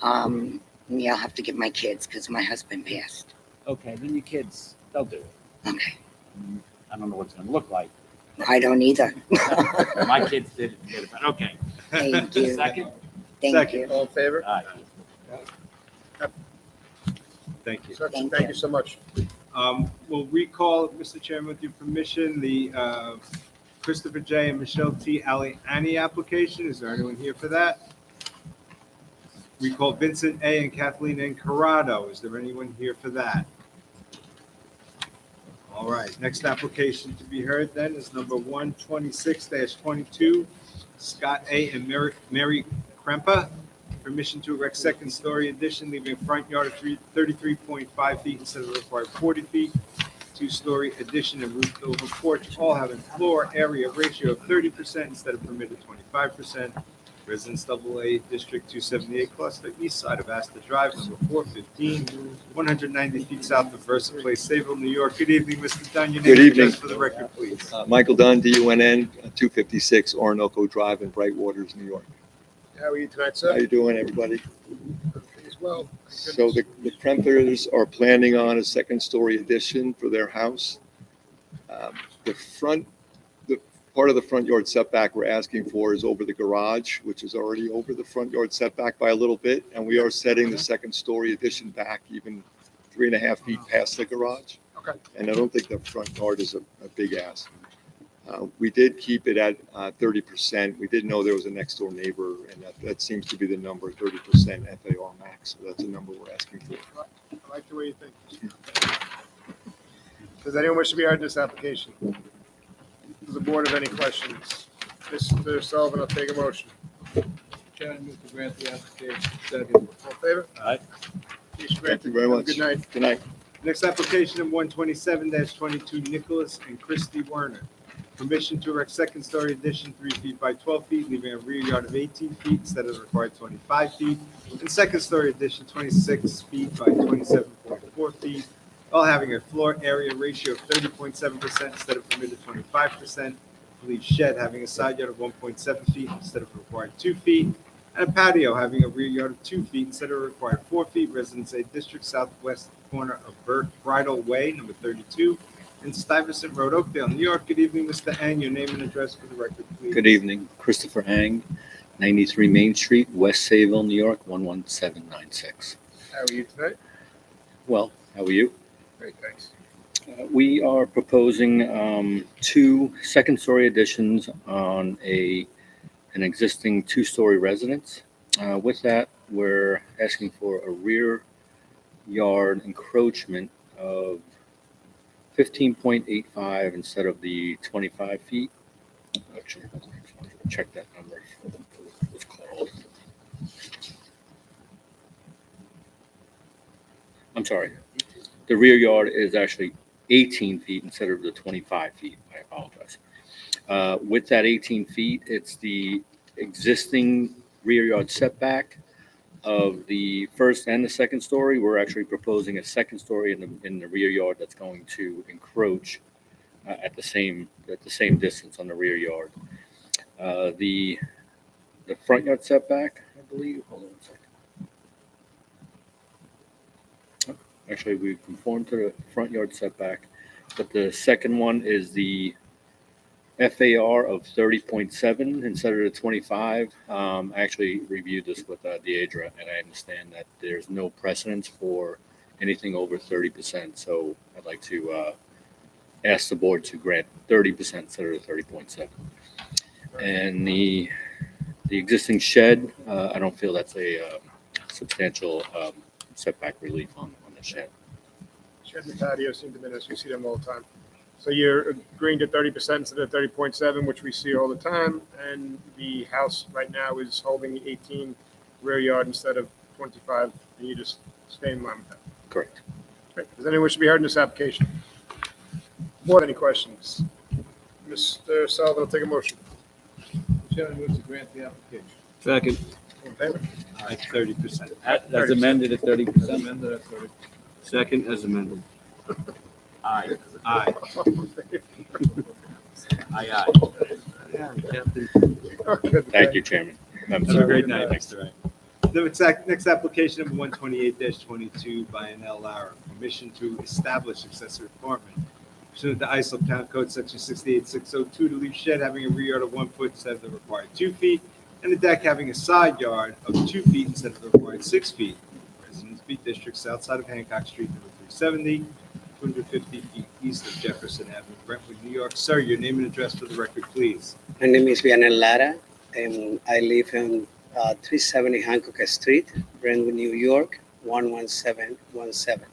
carport, yeah, I'll have to get my kids because my husband passed. Okay, then your kids, they'll do it. Okay. I don't know what it's gonna look like. I don't either. My kids did it, but okay. Thank you. Second? Thank Second, you. all in favor? Aye. Thank you. Second, thank you so much. We'll recall, Mr. Chairman, with your permission, the Christopher J. and Michelle T. Aliani application. Is there anyone here for that? Recall Vincent A. and Kathleen N. Corrado. Is there anyone here for that? All right, next application to be heard then is number 126-22, Scott A. and Mary Krempa. Permission to erect second-story addition, leaving a front yard of 33.5 feet instead of the required 40 feet. Two-story addition and roofed over porch, all having floor area ratio of 30% instead of permitted 25%. Residence AA District 278 cluster, east side of Astor Drive, number 415, 190 feet south of Versa Place, Sayville, New York. Good evening, Mr. Dunn. Your name Good and evening. address for the record, please. Michael Dunn, DUNN, 256 Orinoco Drive in Brightwaters, New York. How are you tonight, How sir? you doing, everybody? As well. So the Krempers are planning on a second-story addition for their house. The part of the front yard setback we're asking for is over the garage, which is already over the front yard setback by a little bit, and we are setting the second-story addition back even 3.5 feet past the garage. Okay. And I don't think the front yard is a big ask. We did keep it at 30%. We did know there was a next-door neighbor, and that seems to be the number, 30% FAR max. So that's a number we're asking for. I like the way you think. Does anyone wish to be heard in this application? Does the board have any questions? Mr. Sullivan, I'll take a motion. Chairman, move to grant the application. Second. All in favor? Aye. Case Thank granted. you very Have a much. Good night. Good night. Next application of 127-22, Nicholas and Christy Werner. Permission to erect second-story addition 3 feet by 12 feet, leaving a rear yard of 18 feet instead of the required 25 feet. And second-story addition 26 feet by 27.4 feet, all having a floor area ratio of 30.7% instead of permitted 25%. Leave shed having a side yard of 1.7 feet instead of required 2 feet. And a patio having a rear yard of 2 feet instead of required 4 feet. Residence A District, southwest corner of Bridal Way, number 32. In Stuyvesant Road, Oakdale, New York. Good evening, Mr. Ang. Your name and address for the record, please. Good evening, Christopher Ang, 93 Main Street, West Sayville, New York, 11796. How are you tonight? Well, how are you? Great, thanks. We are proposing 2 second-story additions on an existing 2-story residence. With that, we're asking for a rear yard encroachment of 15.85 instead of the 25 feet. Actually, check that number. It's called. I'm sorry. The rear yard is actually 18 feet instead of the 25 feet. I apologize. With that 18 feet, it's the existing rear yard setback of the first and the second story. We're actually proposing a second story in the rear yard that's going to encroach at the same distance on the rear yard. The front yard setback, I believe. Hold on a second. Actually, we conform to the front yard setback, but the second one is the FAR of 30.7 instead of the 25. I actually reviewed this with Deidre, and I understand that there's no precedence for anything over 30%. So I'd like to asked the board to grant 30% instead of the 30.7. And the existing shed, I don't feel that's a substantial setback relief on the shed. Shed and patio seem to diminish. You see them all the time. So you're agreeing to 30% instead of 30.7, which we see all the time. And the house right now is holding the 18 rear yard instead of 25. And you just stay in line with that. Correct. Great. Does anyone wish to be heard in this application? Board, any questions? Mr. Sullivan, I'll take a motion. Mr. Chairman, move to grant the application. Second. All in favor? Aye, 30%. As amended at 30%. Amended at 30. Second as amended. Aye. Aye. Aye. Thank you, Chairman. Members Have a of the great board. night, Mr. Wright. Next application number 128-22 by Anel Lara, permission to establish accessory apartment pursuant to ISO Town Code Section 68602 to leave shed having a rear yard of 1 foot instead of the required 2 feet, and the deck having a side yard of 2 feet instead of the required 6 feet. Residence B District, south side of Hancock Street, number 370, 250 feet east of Jefferson Avenue, Brentwood, New York. Sir, your name and address for the record, please. My name is Vianel Lara, and I live in 370 Hancock Street, Brentwood, New York, 11717.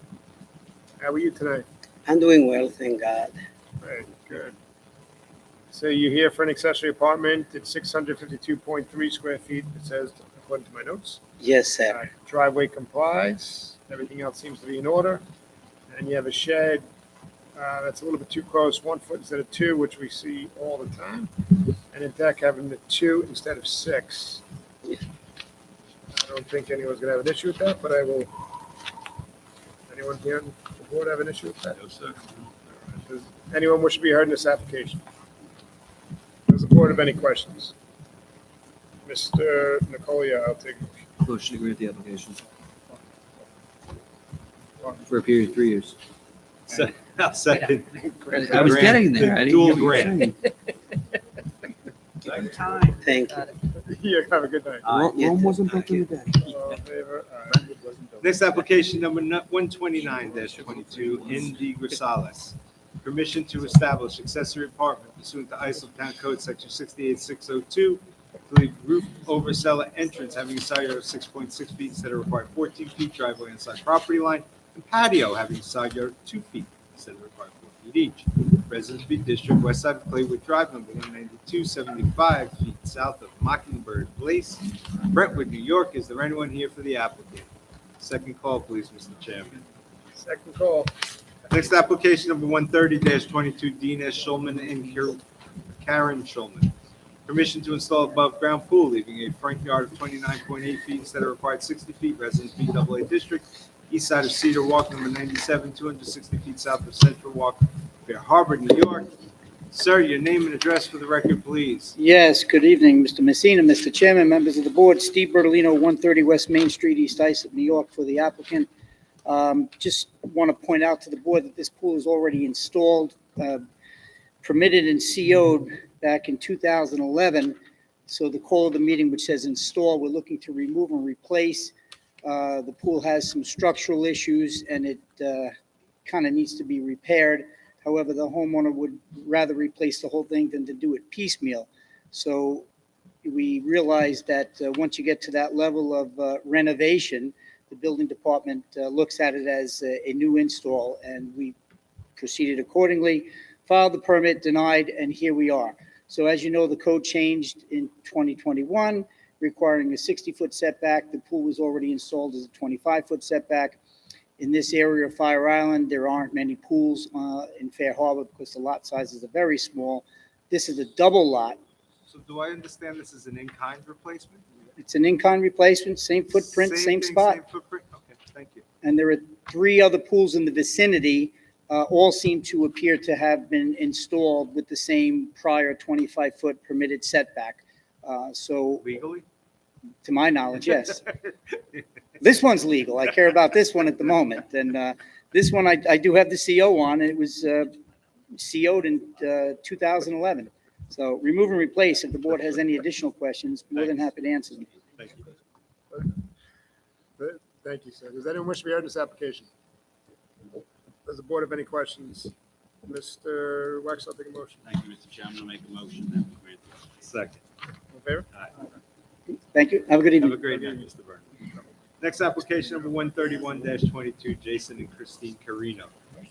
How are you today? I'm doing well, thank God. Great, good. So you're here for an accessory apartment. It's 652.3 square feet, it says, according to my notes. Yes, sir. Driveway complies. Everything else seems to be in order. And you have a shed that's a little bit too close, 1 foot instead of 2, which we see all the time. And a deck having the 2 instead of 6. I don't think anyone's going to have an issue with that, but I will. Anyone here on the board have an issue with that? No, sir. Does anyone wish to be heard in this application? Does the board have any questions? Mr. Nicolia, I'll take. Motion to grant the application. For a period of 3 years. I'll second. I was getting there. I didn't Dual get what you were grant. saying. Time. Thank you. Yeah, have a good night. Rome wasn't built in a day. All in favor? Aye. Next application number 129-22, N.D. Grisales. Permission to establish accessory apartment pursuant to ISO Town Code Section 68602 to leave roof over cellar entrance having a side yard of 6.6 feet instead of required 14 feet, driveway on side property line, and patio having a side yard of 2 feet instead of required 4 feet each. Residence B District, west side of Claywood Drive, number 192, 75 feet south of Mockingbird Place, Brentwood, New York. Is there anyone here for the applicant? Second call, please, Mr. Chairman. Second call. Next application number 130-22, Dean S. Schulman and Karen Schulman. Permission to install above-ground pool, leaving a front yard of 29.8 feet instead of required 60 feet. Residence B AA District, east side of Cedar Walk, number 97, 260 feet south of Central Walk, Fair Harbor, New York. Sir, your name and address for the record, please. Yes, good evening, Mr. Messina, Mr. Chairman, members of the board. Steve Bertolino, 130 West Main Street, East Islip, New York, for the applicant. Just want to point out to the board that this pool is already installed, permitted and CO'd back in 2011. So the call of the meeting, which says install, we're looking to remove and replace. The pool has some structural issues and it kind of needs to be repaired. However, the homeowner would rather replace the whole thing than to do it piecemeal. So we realized that once you get to that level of renovation, the building department looks at it as a new install, and we proceeded accordingly, filed the permit, denied, and here we are. So as you know, the code changed in 2021, requiring a 60-foot setback. The pool was already installed as a 25-foot setback. In this area of Fire Island, there aren't many pools in Fair Harbor because the lot sizes are very small. This is a double lot. So do I understand this is an in-kind replacement? It's an in-kind replacement, same footprint, same thing, spot. Same footprint? Okay, thank you. And there are 3 other pools in the vicinity. All seem to appear to have been installed with the same prior 25-foot permitted setback. So Legally? to my knowledge, yes. This one's legal. I care about this one at the moment. And this one I do have the CO on, and it was CO'd in 2011. So remove and replace. If the board has any additional questions, more than happy to answer them. Thank you. Thank you, sir. Does anyone wish to be heard in this application? Does the board have any questions? Mr. Wax, I'll take a motion. Thank you, Mr. Chairman. I'll make a motion that we grant the application. Second. In favor? Thank you. Have a good Have evening. a great night, Mr. Byrne. Next application, number 131-22, Jason and Christine Carino.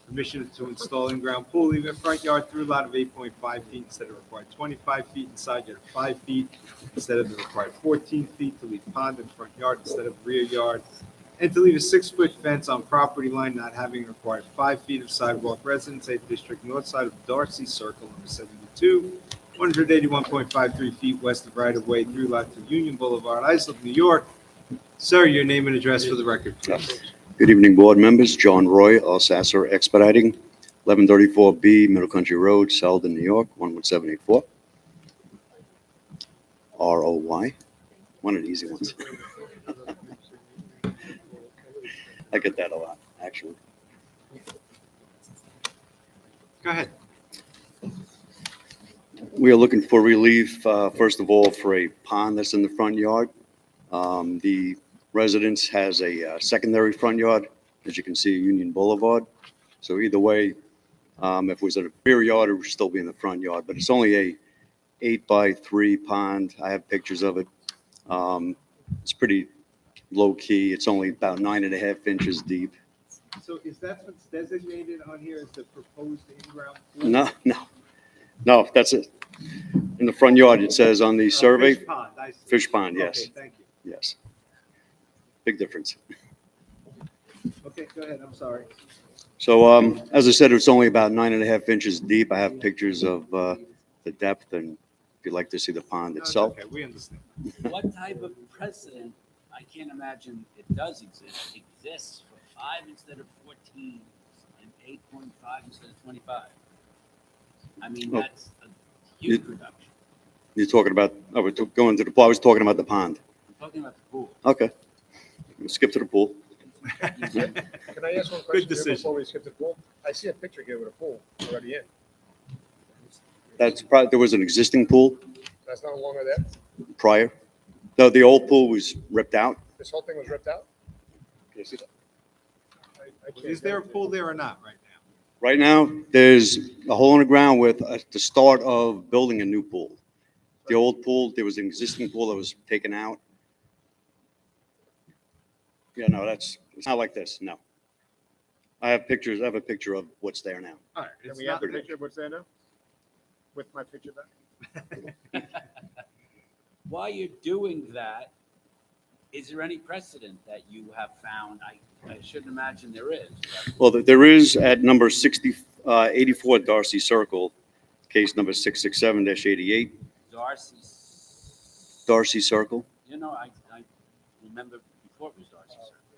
Permission to install in-ground pool, leaving a front yard through lot of 8.5 feet instead of required 25 feet, and side yard of 5 feet instead of the required 14 feet, to leave pond in front yard instead of rear yard, and to leave a 6-foot fence on property line not having required 5 feet of sidewalk. Residence 8 District, north side of Darcy Circle, number 72, 181.53 feet west of right-of-way through lot to Union Boulevard, Islip, New York. Sir, your name and address for the record, please. Good evening, board members. John Roy, Alsasser Expediting, 1134B Middle Country Road, Selden, New York, 11784. ROY, one of the easy ones. I get that a lot, actually. Go ahead. We are looking for relief, first of all, for a pond that's in the front yard. The residence has a secondary front yard, as you can see, Union Boulevard. So either way, if it was a rear yard, it would still be in the front yard, but it's only a 8x3 pond. I have pictures of it. It's pretty low key. It's only about 9.5 inches deep. So is that what's designated on here as the proposed in-ground pool? No, that's it. In the front yard, it says on the survey. Fish pond, I see. Fish pond, yes. Okay, thank you. Yes. Big difference. Okay, go ahead, I'm sorry. So, as I said, it's only about 9.5 inches deep. I have pictures of the depth, and if you'd like to see the pond No, it's itself. okay, we understand. What type of precedent, I can't imagine it does exist, exists for 5 instead of 14 and 8.5 instead of 25? I mean, Oh. that's a huge reduction. You're talking about, oh, we're going to the pool. I was talking about the pond. I'm talking about the pool. Okay. We'll skip to the pool. Can I ask one Good question here decision. before we skip the pool? I see a picture here with a pool already in. That's probably, there was an existing pool That's no longer there? prior. No, the old pool was ripped out. This whole thing was ripped out? Can you see that? I can't Is there a tell. pool there or not right now? Right now, there's a hole in the ground with the start of building a new pool. The old pool, there was an existing pool that was taken out. Yeah, no, it's not like this, no. I have pictures, I have a picture of what's there now. All right, Can it's we have not, the picture of what's there now? With my picture back? While you're doing that, is there any precedent that you have found? I shouldn't imagine there is. but- Well, there is at number 84 Darcy Circle, case number 667-88, Darcy's, Darcy Circle. you know, I remember before it was Darcy's.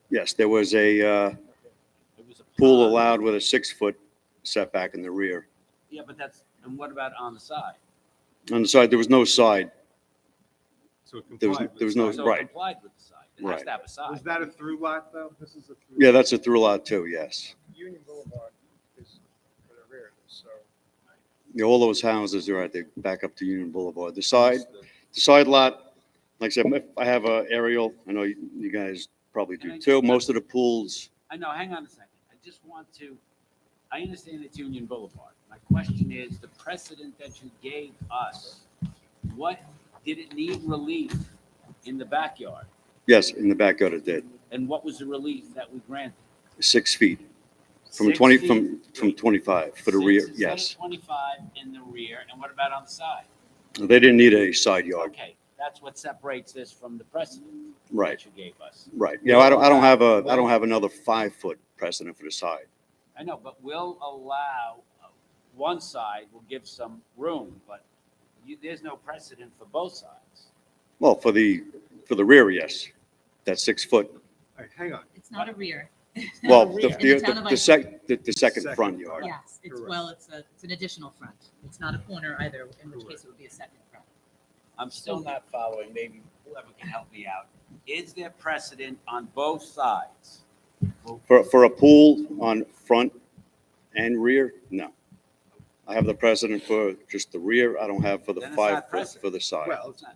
Yes, there was a It was a pool pond. allowed with a 6-foot setback in the rear. Yeah, but and what about on the side? On the side, there was no side. so it There was, complied with there was the no, side. So it right. complied with the side. It has Right. to have a side. Was that a through lot though? This is a through. Yeah, that's a through lot too, yes. Union Boulevard is for the rear, so. Yeah, all those houses are at the back up to Union Boulevard. The side lot, like I said, if I have a aerial. I know you guys probably do too. Most of the pools, I know, hang on a second. I just want to, I understand it's Union Boulevard. My question is, the precedent that you gave us, what, did it need relief in the backyard? yes, in the backyard it did. And what was the relief that we granted? 6 feet from 6 20, feet? from 25 for the 6 rear, instead of yes. 25 in the rear, and what about on the side? They didn't need a side yard, Okay, that's what separates this from the precedent right, that you gave us. right. Yeah, I don't have another 5-foot precedent for the side. I know, but we'll allow, one side will give some room, but there's no precedent for both sides. Well, for the rear, yes, that's 6 foot. All right, hang on. It's not a rear. Well, In the town of Islip. the second front yard. Yes, it's, well, it's an additional front. It's not a corner either, in which case it would be a second front. I'm still not following, maybe whoever can help me out. Is there precedent on both sides? For a pool on front and rear, no. I have the precedent for just the rear. I don't have for the Then it's not 5 foot precedent. for the side. Well, it's not,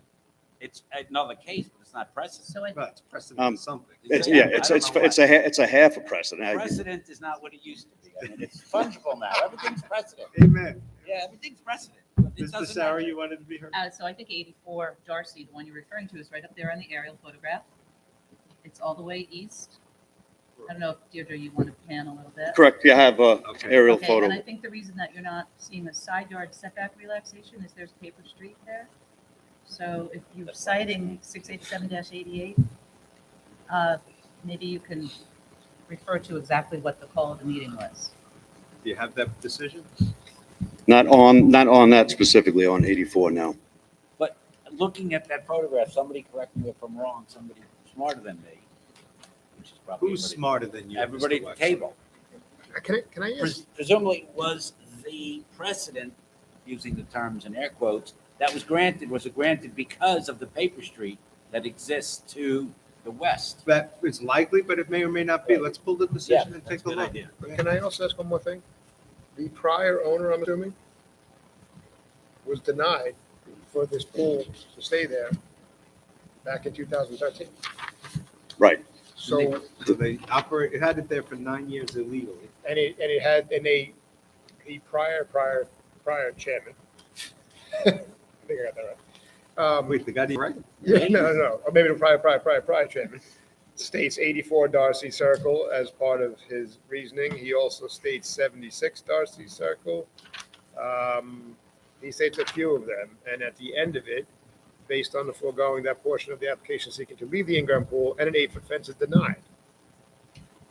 it's another case, but it's it's not precedent. So I, But it's precedent of something. It's, Yeah, yeah, I it's, don't it's, know it's a, it's a half a precedent. I- Precedent is not what it used to be. I mean, it's fungible now. Everything's precedent. Amen. Yeah, everything's precedent. It Mr. doesn't Sarah, matter. you wanted to be heard? so I think 84 Darcy, the one you're referring to, is right up there on the aerial photograph. It's all the way east. I don't know if Deirdre, you want to pan a little bit. Correct, you have a aerial Okay, photo. and I think the reason that you're not seeing a side yard setback relaxation is there's paper street there. So if you're citing 687-88, maybe you can refer to exactly what the call of the meeting was. Do you have that decision? Not on that specifically, on 84 now. But looking at that photograph, somebody correct me if I'm wrong, somebody smarter than me, which is probably Who's everybody- smarter than you? everybody Mr. at the Wexler? table. Can I ask? Presumably was the precedent, using the terms in air quotes, that was it granted because of the paper street that exists to the west? That is likely, but it may or may not be. Let's pull the decision and that's take a a good look. idea. Can I also ask one more thing? The prior owner, I'm assuming, was denied for this pool to stay there back in 2013. Right. So, So they operate, it had it there for 9 years illegally. the prior chairman, I think I got that right. Wait, the guy did right? Yeah, no. Or maybe the prior chairman states 84 Darcy Circle as part of his reasoning. He also states 76 Darcy Circle. He states a few of them, and at the end of it, based on the foregoing, that portion of the application seeking to leave the in-ground pool and an 8-foot fence is denied.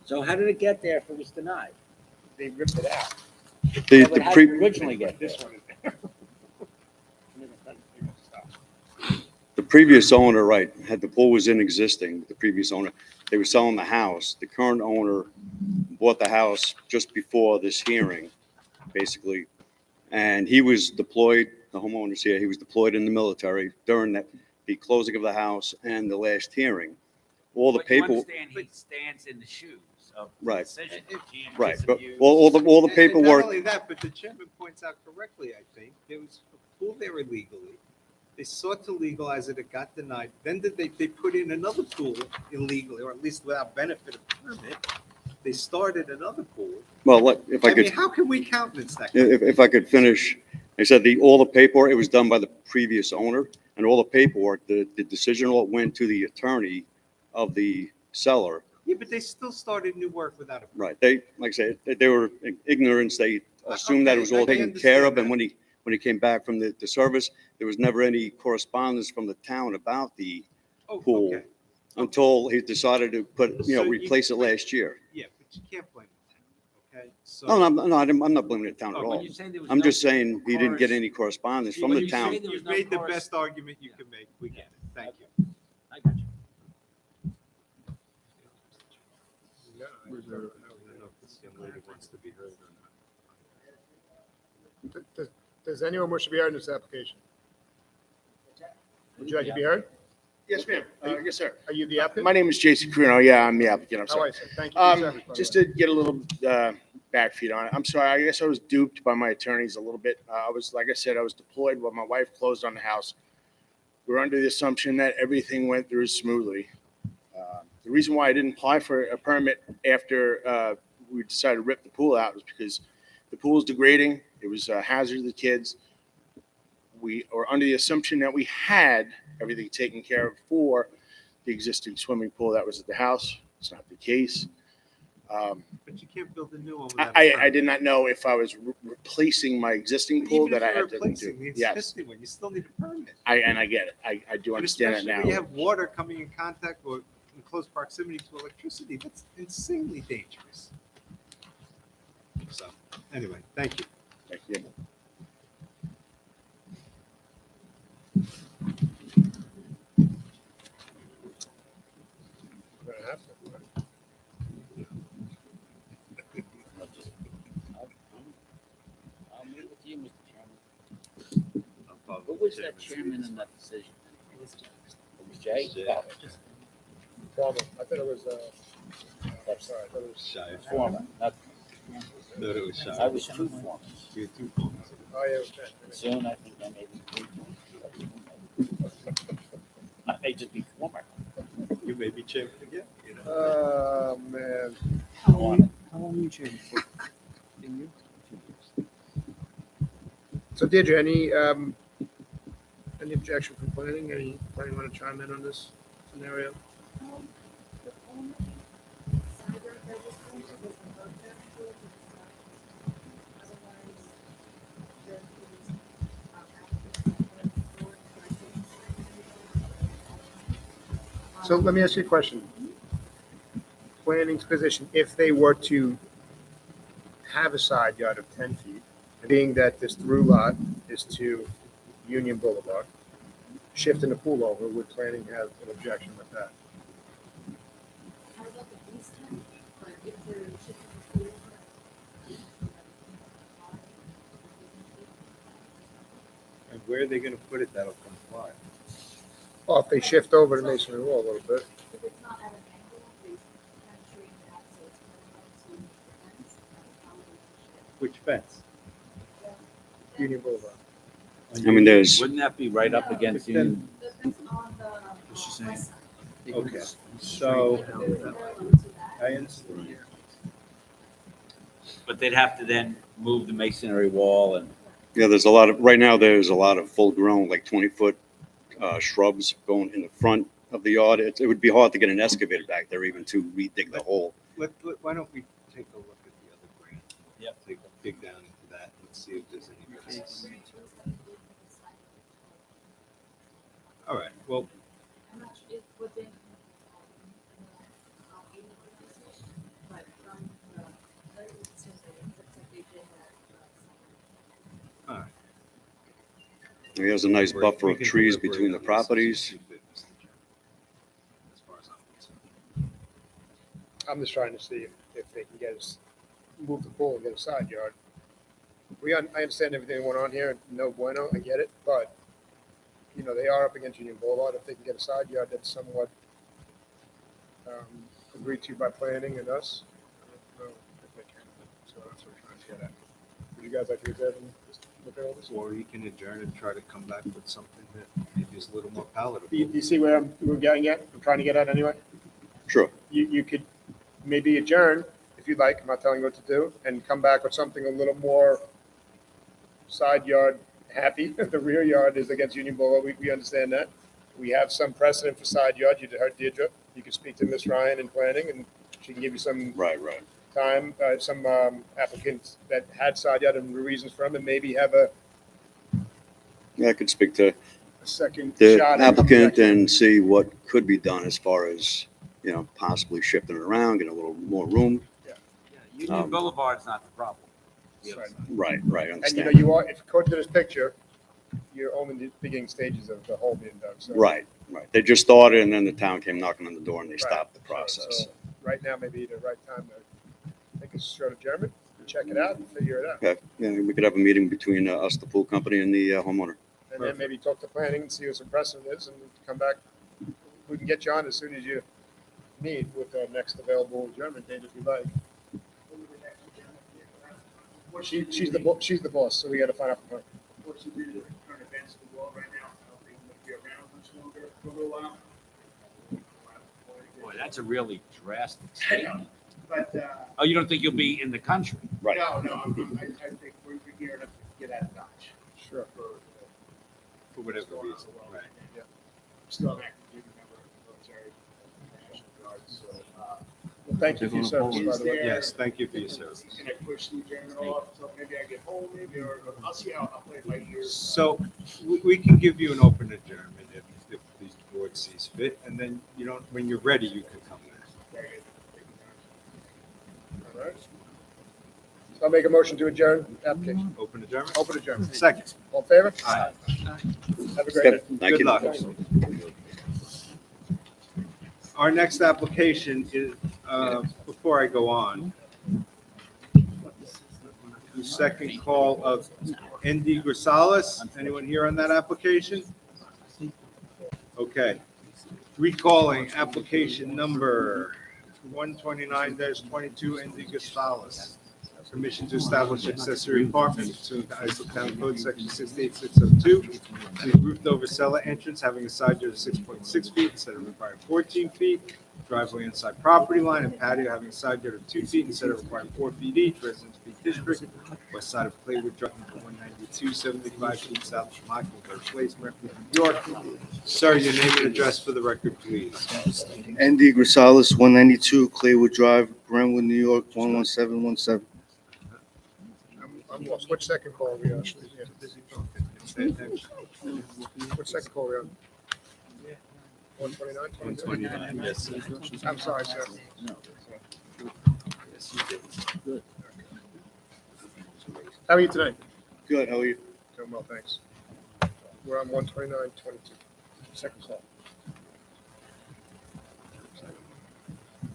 So how did it get there if it was denied? They ripped it out. The, But the how pre, did it originally get there? This one is there. the previous owner, right, had the pool was in existing, the previous owner, they were selling the house. The current owner bought the house just before this hearing, basically. And he was deployed, the homeowner's here, he was deployed in the military during the closing of the house and the last hearing. All the But you paperwork, understand he stands in the shoes of the Right. decision. He right, but disabused- all the And not paperwork, only that, but the chairman points out correctly, I think, there was a pool there illegally. They sought to legalize it, it got denied. Then they put in another pool illegally, or at least without benefit of permit. They started another pool. well, if I I mean, could, how can we countenance that? if I could finish, I said all the paperwork, it was done by the previous owner, and all the paperwork, the decision all went to the attorney of the seller. Yeah, but they still started new work without a permit. Right, they, like I said, they were in ignorance, they assumed that it was all Okay, I taken care of, understand and when he came back from the service, there was never any correspondence from the town about the Oh, pool okay. until he decided to So you- replace it last year. Yeah, but you can't blame the town, okay? So. No, I'm not blaming the town at Oh, when all. you say there was I'm no just saying he didn't get any correspondence from When the you say town. there was You've no made the corres- best argument you can make. We get it. Thank you. I got you. I don't know if this young lady wants to be heard or not. Does anyone wish to be heard in this application? Would you like to be heard? Yes, ma'am. Yes, sir. Are you the applicant? My name is Jason Cruno. Yeah, I'm the applicant. I'm How are sorry. you, sir? Thank you for your service, by Just the way. to get a little back feed on it. I'm sorry. I guess I was duped by my attorneys a little bit. I was, like I said, I was deployed while my wife closed on the house. We were under the assumption that everything went through smoothly. The reason why I didn't apply for a permit after we decided to rip the pool out was because the pool is degrading. It was a hazard to the kids. We were under the assumption that we had everything taken care of for the existing swimming pool that was at the house. It's not the case. But you can't build a new one without. a I permit. did not know if I was replacing my existing pool Even that I if you're had to replacing do. the Yes, existing one, you still need a permit. I get it. I do And understand that especially now. when you have water coming in contact or in close proximity to electricity, that's insanely dangerous. So, anyway, thank you. Thank you. We're gonna have to. I'll meet with you, Mr. Chairman. Who was that chairman in that decision? It was Jay? Oh, Problem. I thought it was, sorry, I thought it was. Shy. Former, not, No, it was shy. I was two formers. You had two phones. Oh, yeah, it was that. Soon, I think I may be three formers. I may just be former. may be chairman again, you know. Oh, man. How long are you chairman for? So Deirdre, any objection from planning? Any planning want to chime in on this scenario? So let me ask you a question. Planning's position, if they were to have a side yard of 10 feet, being that this through lot is to Union Boulevard, shifting the pool over, would planning have an objection with that? And where are they gonna put it that'll comply? Well, if they shift over the masonry wall a little bit. Which fence? Union Boulevard. I mean, there's- Wouldn't that be right up against Union? What's she saying? Okay, so, I understand. But they'd have to then move the masonry wall and, Yeah, right now, there's a lot of full-grown, like 20-foot shrubs going in the front of the yard. It would be hard to get an excavator back there even to re-dig the hole. Why don't we take a look at the other grant? Yep. Dig down into that and see if there's any risks. All right, well, all right. He has a nice buffer We of can trees deliberate between the on this properties. as far as I'm concerned. I'm just trying to see if they can get us, move the pool and get a side yard. I understand everything that went on here, no bueno, I get it, but, you know, they are up against Union Boulevard. If they can get a side yard that's somewhat agreed to by planning and us, I don't know if they can. So that's what we're trying to get at. Would you guys like to reserve and just look at all this? Or you can adjourn and try to come back with something that maybe is a little more palatable. Do you see where we're getting at? I'm trying to get at anyway. Sure. You could maybe adjourn if you'd like. I'm not telling you what to do, and come back with something a little more side yard happy. The rear yard is against Union Boulevard. We understand that. We have some precedent for side yard. You heard Deirdre. You can speak to Miss Ryan in planning, and she can give you some Right. time, some applicants that had side yard and the reasons for them, and maybe have a Yeah, I could speak to second the shot. at applicant coming back. and see what could be done as far as, possibly shifting it around, getting a little more room. Union Boulevard's not the problem. The other Right. side. Right, I And understand. you are, if you go to this picture, you're only in the beginning stages of the hole being dug. So Right. They just started and then the town came knocking on the door and they Right. stopped the So process. right now, maybe the right time to take a short adjournment, check it out, and figure it out, Okay, yeah, we could have a meeting between us, the pool company, and the homeowner. and then maybe talk to planning and see what some precedent is, and come back. We can get you on as soon as you need with the next available adjournment date if you like. She's the boss, so we got to find out from her. Boy, that's a really drastic statement. But, Oh, you don't think you'll be in the country? Right. no, I think we're geared up to get out of Dodge. Sure. For whatever reason, right. Yeah. Still an active duty member of the military, National Guard, so. Well, thank you for your service, by the way. Yes, thank you for your service. Can I push the adjournment off, so maybe I get home, maybe, or I'll see how, I'll play it by ear. So we can give you an open adjournment if the board sees fit, and then when you're ready, you can come back. All right. So I'll make a motion to adjourn the application. Open adjournment? Open adjournment. Second. All in favor? Aye. Have a great day. Thank Good you. luck. Our next application is, before I go on, the second call of Andy Grisales. Anyone here on that application? Okay. Recalling application number 129-22, Andy Grisales. Permission to establish accessory apartment pursuant to Islip Town Code, section 68602. The roofed over cellar entrance having a side yard of 6.6 feet instead of required 14 feet. Driveway inside property line and patio having a side yard of 2 feet instead of required 4 feet each. Residence B District, west side of Claywood Drive, number 192, 75 feet south of Mockingbird Place, Murphy, New York. Sir, your name and address for the record, please. Andy Grisales, 192 Claywood Drive, Brentwood, New York, 11717. I'm lost. Which second call are we on? Which second call are we on? 129? 129, yes, sir. I'm sorry, sir. How are you tonight? Good, how are you? Doing well, thanks. We're on 129-22. Second call.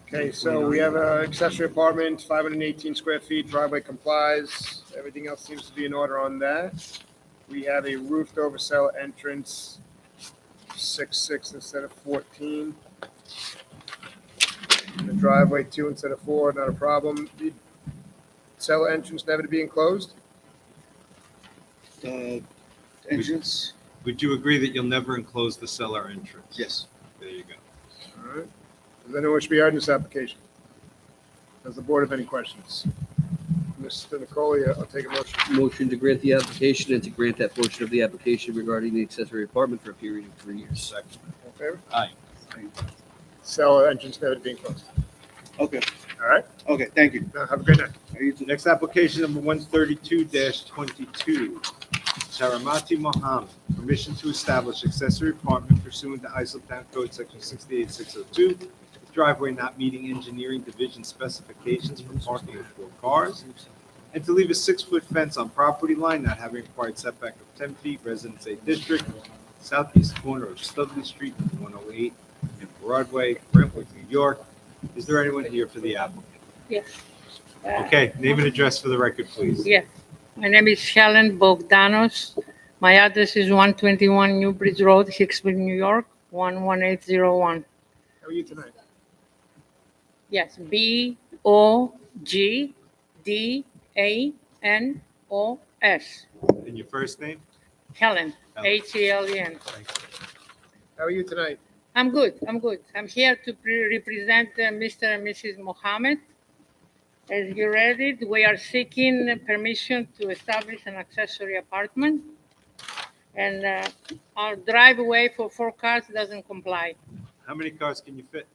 Okay, so we have an accessory apartment, 518 square feet, driveway complies. Everything else seems to be in order on that. We have a roofed over cell entrance, 6 instead of 14. The driveway 2 instead of 4, not a problem. The cell entrance never to be enclosed? Entrance? Would you agree that you'll never enclose the cellar entrance? Yes. There you go. All right. Does anyone wish to be heard in this application? Does the board have any questions? Mr. Nicole, I'll take a motion. Motion to grant the application and to grant that portion of the application regarding the accessory apartment for a period of 3 years. Second. All in favor? Aye. Cell entrance never to be enclosed. Okay, All right? okay, thank you. Now, have a good night. Next application number 132-22. Saramati Mohammed, permission to establish accessory apartment pursuant to Islip Town Code section 68602. Driveway not meeting engineering division specifications for parking of 4 cars. And to leave a 6-foot fence on property line not having required setback of 10 feet, Residence A District, southeast corner of Studley Street, 108, and Broadway, Brentwood, New York. Is there anyone here for the applicant? Yes. Okay, name and address for the record, please. Yes. My name is Helen Bogdanos. My address is 121 Newbridge Road, Hicksville, New York, 11801. How are you tonight? Yes, Bogdanos. And your first name? Helen, Helen. Helen. How are you tonight? I'm good. I'm here to represent Mr. and Mrs. Mohammed. As you read it, we are seeking permission to establish an accessory apartment. And our driveway for 4 cars doesn't comply. How many cars can you fit?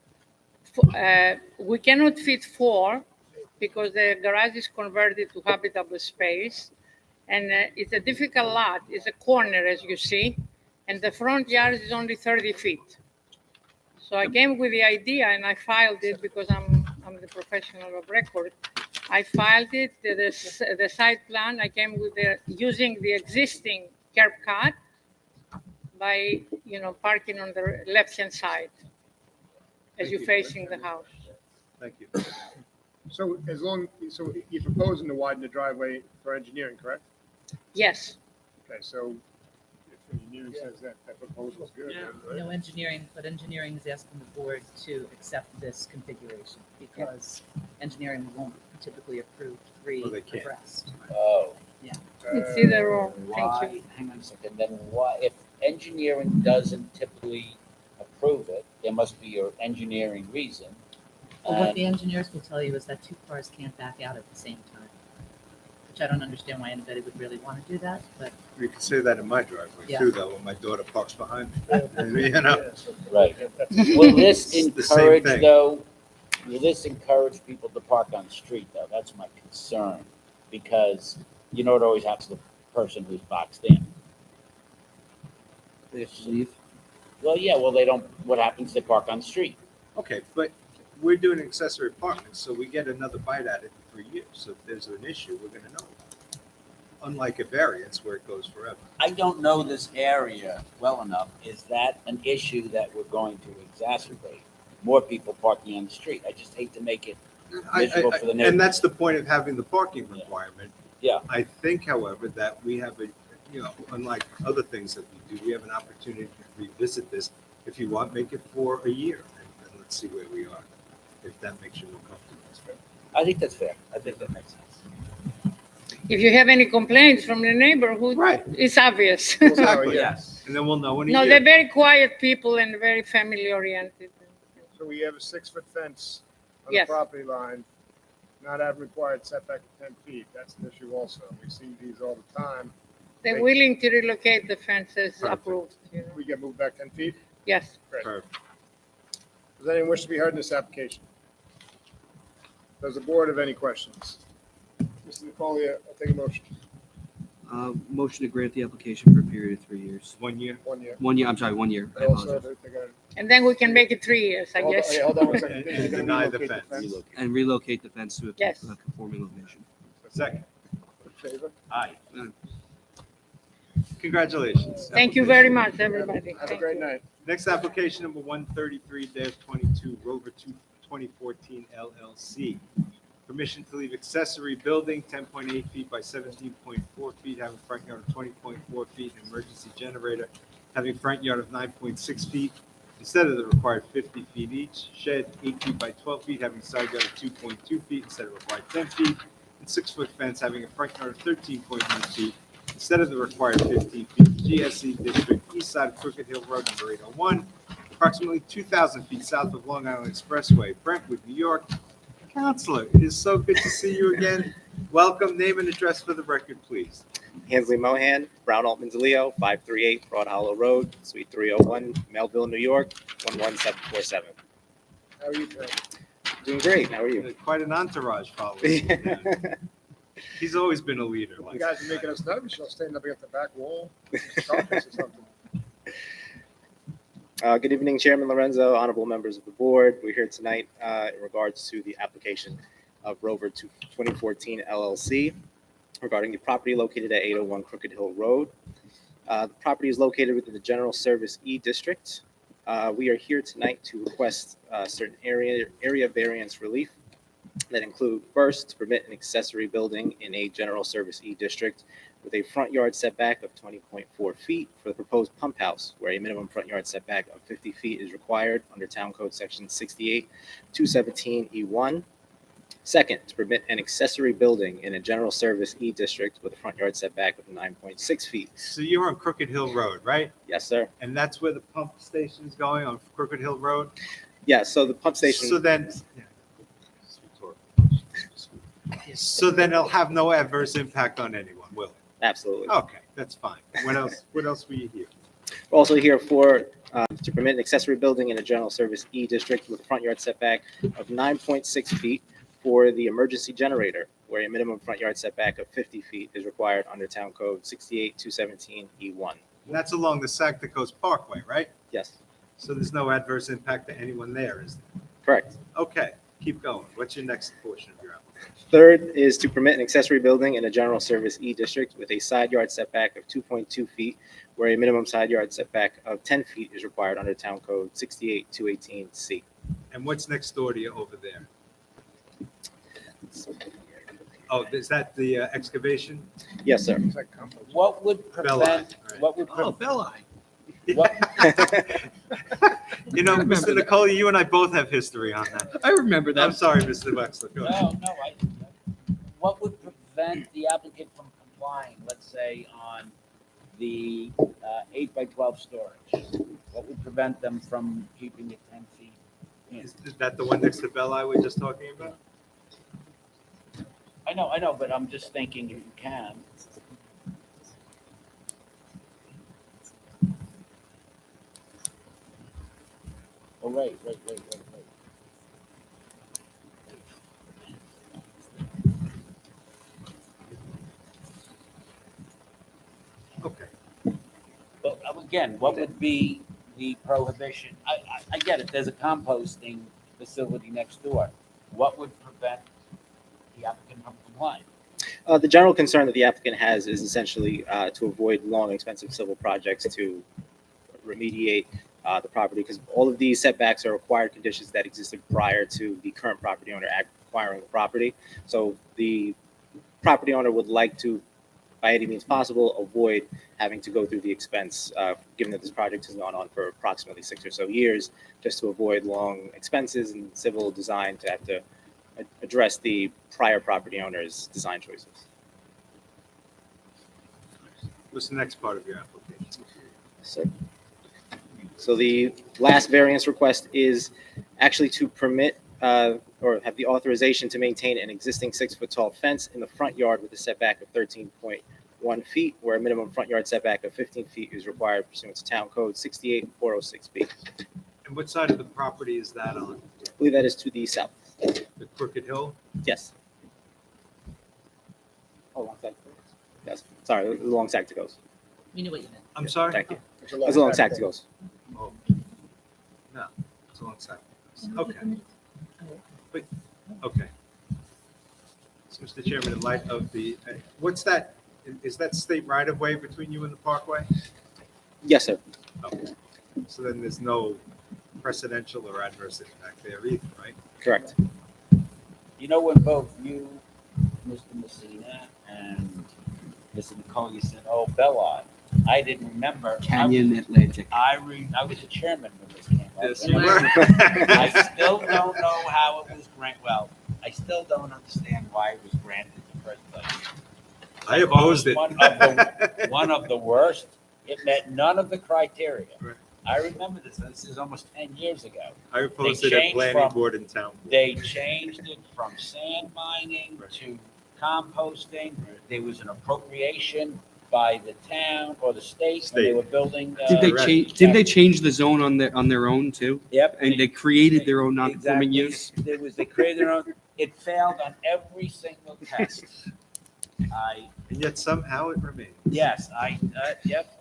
We cannot fit 4 because the garage is converted to habitable space. And it's a difficult lot. It's a corner, as you see. And the front yard is only 30 feet. So I came with the idea and I filed it because I'm the professional of record. I filed it, the site plan. I came with using the existing curb cut by, parking on the left-hand side as you're facing the house. Thank you. So so you're proposing to widen the driveway for engineering, correct? Yes. Okay, so if engineering says that proposal is good, then, right? No engineering, but engineering is asking the board to accept this configuration because engineering won't typically approve 3 Well, they can't. abreast. Oh. Yeah. It's either or. Thank Why, you. hang on a second, then why, if engineering doesn't typically approve it, there must be an engineering reason. Well, what And- the engineers will tell you is that 2 cars can't back out at the same time, which I don't understand why anybody would really want to do that, but You can say that in my driveway Yeah. too, though, when my daughter parks behind me. You know? Right. Will this It's the same encourage, thing. though, will this encourage people to park on the street, though? That's my concern. Because you know what always happens to the person who's boxed in? They have to leave. Well, yeah, they don't, what happens? They park on the street. Okay, but we're doing accessory apartments, so we get another bite at it in 3 years. So if there's an issue, we're gonna know. Unlike a variance where it goes forever. I don't know this area well enough. Is that an issue that we're going to exacerbate? More people parking on the street. I just hate to make it miserable for the neighbors. And that's the point of having the parking requirement. Yeah. I think, however, that we have unlike other things that we do, we have an opportunity to revisit this. If you want, make it for a year and let's see where we are. If that makes you more comfortable. I think that's fair. I think that makes sense. If you have any complaints from the neighborhood, Right. it's obvious. Exactly, yes. And then we'll know in a No, year. they're very quiet people and very family oriented. So we have a 6-foot fence on Yes. the property line, not having required setback of 10 feet. That's an issue also. We see these all the time. They're willing to relocate the fences approved. You know. We get moved back 10 feet. Yes. Great. Perfect. Does anyone wish to be heard in this application? Does the board have any questions? Mr. Nicolia, I'll take a motion. Motion to grant the application for a period of 3 years. 1 year. 1 year. 1 year, I'm sorry, 1 year. I And also, apologize. they got And then we can make it 3 years, I Hold on, guess. hold on 1 second. They're And gonna deny the relocate fence. And relocate the fence to a Yes. a conforming location. Second. In favor? Aye. Congratulations. Thank you very much, everybody. Have a Thank great you. night. Next application number 133-22, Rover 2014 LLC. Permission to leave accessory building 10.8 feet by 17.4 feet, having front yard of 20.4 feet, and emergency generator having front yard of 9.6 feet instead of the required 50 feet each. Shed 8 feet by 12 feet, having side yard of 2.2 feet instead of required 10 feet. And 6-foot fence having a front yard of 13.1 feet instead of the required 15 feet. GSE District, east side of Crooked Hill Road, number 801, approximately 2,000 feet south of Long Island Expressway, Brentwood, New York. Counselor, it is so good to see you again. Welcome. Name and address for the record, please. Hansley Mohan, Brown Altman DeLeo, 538 Broad Hollow Road, Suite 301, Melville, New York, 11747. How are you today? Doing great. How are you? Quite an entourage following you. Yeah. He's always been a leader. You Like guys are making us nervous. You'll stand up against the back wall. Carpets or something. Good evening, Chairman Lorenzo, honorable members of the board. We're here tonight in regards to the application of Rover 2014 LLC regarding the property located at 801 Crooked Hill Road. The property is located within the General Service E District. We are here tonight to request certain area variance relief that include, first, to permit an accessory building in a General Service E District with a front yard setback of 20.4 feet for the proposed pump house, where a minimum front yard setback of 50 feet is required under Town Code Section 68-217E1. Second, to permit an accessory building in a General Service E District with a front yard setback of 9.6 feet. So you're on Crooked Hill Road, right? Yes, sir. And that's where the pump station is going, on Crooked Hill Road? Yeah, so the pump station. So then, it'll have no adverse impact on anyone, will it? Absolutely. Okay, that's fine. What else were you here? We're also here for, to permit an accessory building in a General Service E District with a front yard setback of 9.6 feet for the emergency generator, where a minimum front yard setback of 50 feet is required under Town Code 68-217E1. And that's along the Sagta Coast Parkway, right? Yes, So there's no adverse impact to anyone there, is there? correct. Okay, keep going. What's your next portion of your application? Third is to permit an accessory building in a General Service E District with a side yard setback of 2.2 feet, where a minimum side yard setback of 10 feet is required under Town Code 68-218C. And what's next door to you over there? Oh, is that the excavation? Yes, sir. What would Belli, prevent, right. what would, Oh, pre- Belli. what, You know, Mr. Nicole, you and I both have history on that. I remember I'm sorry, Mr. Wexler. Go ahead. what would prevent the applicant from complying, let's say, on the 8 by 12 storage? What would prevent them from keeping it 10 feet in? Is that the one next to Belli we're just talking about? I know, but I'm just thinking if you can. Oh, wait. Okay. But again, what would be the prohibition? I get it, there's a composting facility next door. What would prevent the applicant from complying? The general concern that the applicant has is essentially to avoid long, expensive civil projects to remediate the property, because all of these setbacks are required conditions that existed prior to the current property owner acquiring the property. So the property owner would like to, by any means possible, avoid having to go through the expense, given that this project has gone on for approximately 6 or so years, just to avoid long expenses and civil design to have to address the prior property owner's design choices. What's the next part of your application? So the last variance request is actually to permit or have the authorization to maintain an existing 6-foot tall fence in the front yard with a setback of 13.1 feet, where a minimum front yard setback of 15 feet is required pursuant to Town Code 68406B. And what side of the property is that on? I believe that is to the south. The Crooked Hill? Yes. Oh, long side. Yes. Sorry, the long side to goes. We knew what you meant. I'm sorry? Thank you. That's a long side to goes. Oh, no, it's a long side. Okay. But, okay. So, Mr. Chairman, in light of the, what's that, is that state right-of-way between you and the Parkway? Yes, sir. Okay. So then there's no precedential or adverse impact there either, right? Correct. You know, when both you, Mr. Messina, and Mr. Nicole, you said, oh, Bellard, I didn't remember. Canyon Atlantic. I was the chairman when this came up. Yes, and you were. I still don't know how it was granted. Well, I still don't understand why it was granted in the first place. I opposed it. One of the worst. It met none of the criteria. Right. I remember this. This is almost 10 years ago. I opposed They it at changed planning from- board and town board. They changed it from sand mining to composting. There was an appropriation by the town or the state when they were building. Did they change the zone on their own too? Yep. And they created their own non-conforming Exactly. use? They created their own, it failed on every single test. And yet somehow it remains. Yes, yep,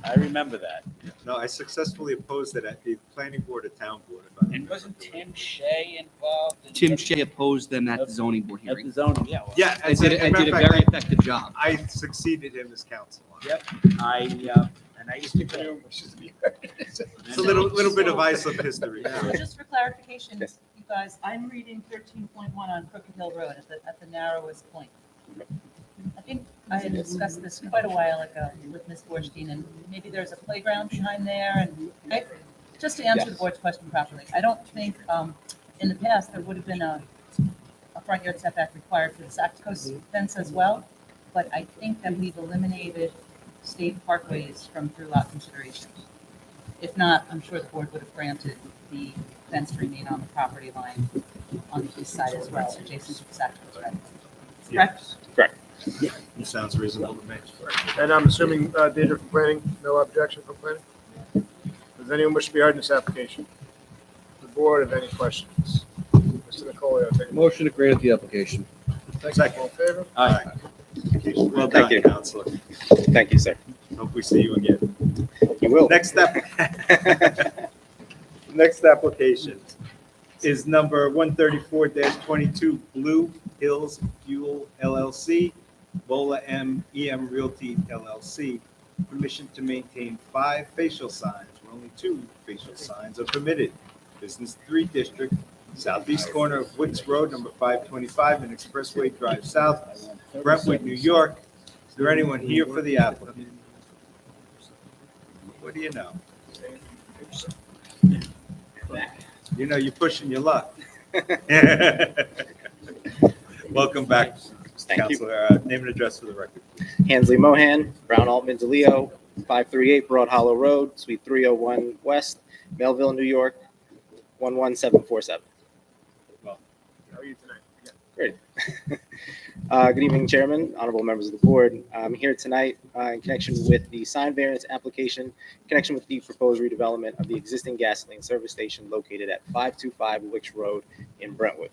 I remember that. No, I successfully opposed it at the planning board and town board. And wasn't Tim Shea involved? Tim Shea opposed them at the zoning board At the hearing. zoning, yeah. well, Yeah. And did a very effective job. I succeeded him as counsel. on it. Yep, and I used to go. It's a little bit of Iceland history. So just for clarification, you guys, I'm reading 13.1 on Crooked Hill Road at the narrowest point. I think I had discussed this quite a while ago with Ms. Borstein, and maybe there's a playground behind there, and just to answer the board's question properly, I don't think, in the past, there would have been a front yard setback required for the Saxco fence as well, but I think that we've eliminated state parkways from through lot considerations. If not, I'm sure the board would have granted the fence to remain on the property line on the east side as well, adjacent to the Saxco fence. Correct? Correct. Yeah. It sounds reasonable to me. And I'm assuming, Deidre from planning, no objection from planning? Does anyone wish to be heard in this application? The board have any questions? Mr. Nicole, take a Motion to grant the application. Second. All in favor? Aye. Well Thank done, you. Counselor. Thank you, sir. Hope we see you again. You will. Next application is number 134-22 Blue Hills Fuel LLC, Bola EM Realty LLC. Permission to maintain 5 facial signs, where only 2 facial signs are permitted. Business 3 District, southeast corner of Wicks Road, number 525, and Expressway Drive South, Brentwood, New York. Is there anyone here for the applicant? What do you know? You know, you're pushing your luck. Welcome back, Thank you. Counselor. Name and address for the record. Hansley Mohan, Brown Altman DeLeo, 538 Broad Hollow Road, Suite 301 West, Melville, New York, 11747. How are you tonight? Great. Good evening, Chairman, honorable members of the board. I'm here tonight in connection with the sign variance application, in connection with the proposed redevelopment of the existing gasoline service station located at 525 Wicks Road in Brentwood.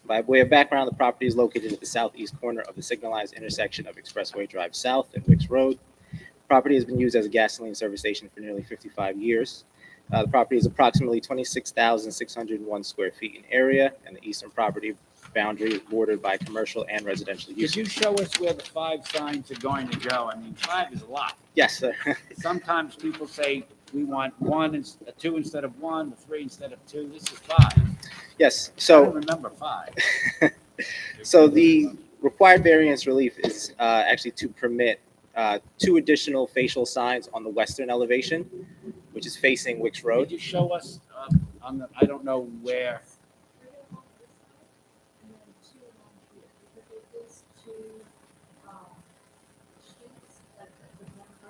By way of background, the property is located at the southeast corner of the signalized intersection of Expressway Drive South and Wicks Road. The property has been used as a gasoline service station for nearly 55 years. The property is approximately 26,601 square feet in area, and the eastern property boundary is bordered by commercial and residential Could use. you show us where the 5 signs are going to go? I mean, 5 is a lot. Yes, sir. Sometimes people say we want 2 instead of 1, 3 instead of 2. This is 5. Yes, I so. don't remember 5. So the required variance relief is actually to permit 2 additional facial signs on the western elevation, which is facing Wicks Could Road. you show us on the, I don't know where.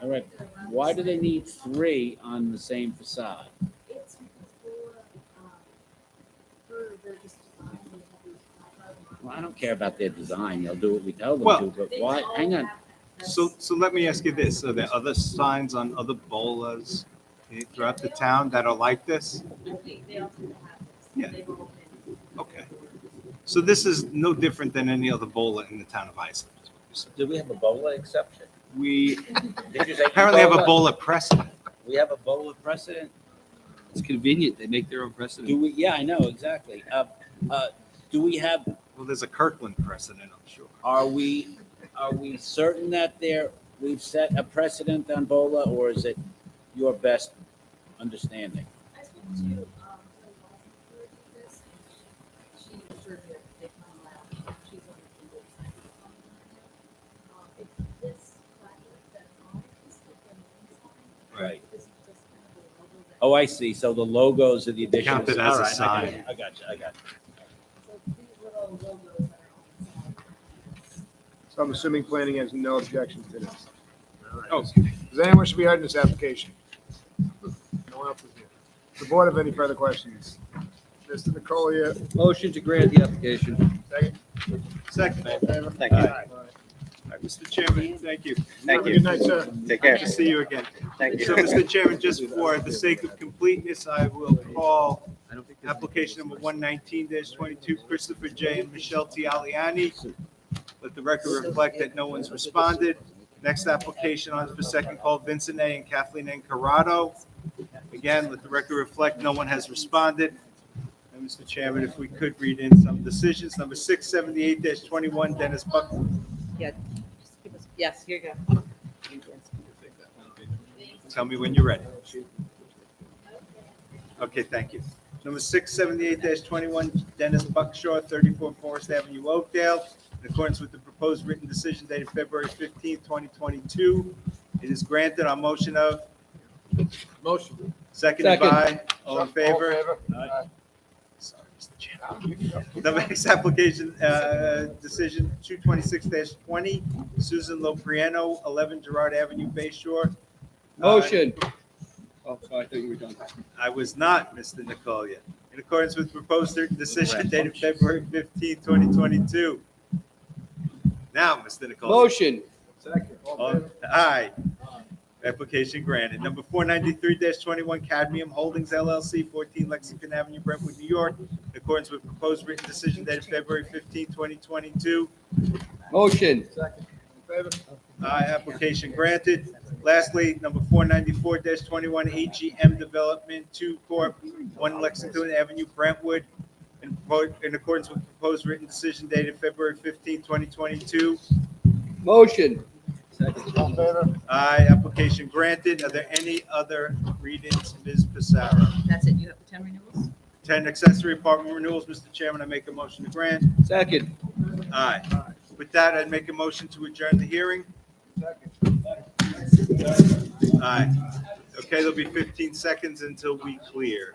All right, why do they need 3 on the same facade? Well, I don't care about their design, they'll do what we tell them Well- to, but why, hang on, So let me ask you this, are there other signs on other bolas throughout the town that are like this? Yeah. Okay. So this is no different than any other bola in the town of Iceland. do we have a BOLA exception? We Did you say apparently have a bola precedent. We have a BOLA precedent? It's convenient. They make their own precedent. Do we, yeah, I know, exactly. Do we have, Well, there's a Kirkland precedent, I'm sure. are we certain that we've set a precedent on BOLA, or is it your best understanding? I spoke to the law this, and she assured me that they come around. She's on the legal side. If this project that on is the main sign, Right. this is just kind of the logo that. Oh, I see. So the logos are the additional. Counted as a All right, sign. I got you. So these little logos that are on the side. So I'm assuming planning has no objections to this. Oh, Does anyone should be heard in this application? No one else is here. The board have any further questions? Mr. Nicolia, Motion to grant the application. second. second. All in favor? Thank you. All right, Mr. Chairman, thank you. Thank Have a you. Good night, sir. Take care. Good to see you again. Thank you. So, Mr. Chairman, just for the sake of completeness, I will call application number 119-22, Christopher J. and Michelle T. Aliani. Let the record reflect that no one's responded. Next application on for second call, Vincent A. and Kathleen N. Corrado. Again, let the record reflect no one has responded. And Mr. Chairman, if we could read in some decisions. Number 678-21, Dennis Buck. Yeah, just give us, yes, here you go. Tell me when you're ready. Okay, thank you. Number 678-21, Dennis Buckshaw, 34 Forest Avenue, Oakdale. In accordance with the proposed written decision dated February 15, 2022, it is granted on motion of, Motion. seconded Second. by, all in favor? Sorry, Mr. Chairman. The next application, decision 226-20, Susan Lopriano, 11 Gerard Avenue, Bay Shore. Motion. Oh, sorry, I thought you were done. I was not, Mr. Nicolia. In accordance with proposed written decision dated February 15, 2022. Now, Mr. Nicolia. Motion. Second. All in favor? Aye. Application granted. Number 493-21, Cadmium Holdings LLC, 14 Lexington Avenue, Brentwood, New York. In accordance with proposed written decision dated February 15, 2022. Motion. Second. All in favor? Aye, application granted. Lastly, number 494-21, AGM Development 2 Corp., 1 Lexington Avenue, Brentwood. In accordance with proposed written decision dated February 15, 2022. Motion. All in favor? Aye, application granted. Are there any other readings, Ms. Pissarro? That's it, you have the 10 renewals? 10 accessory apartment renewals, Mr. Chairman, I make a motion to grant. Second. Aye. With that, I'd make a motion to adjourn the hearing. Second. Aye. Okay, there'll be 15 seconds until we clear.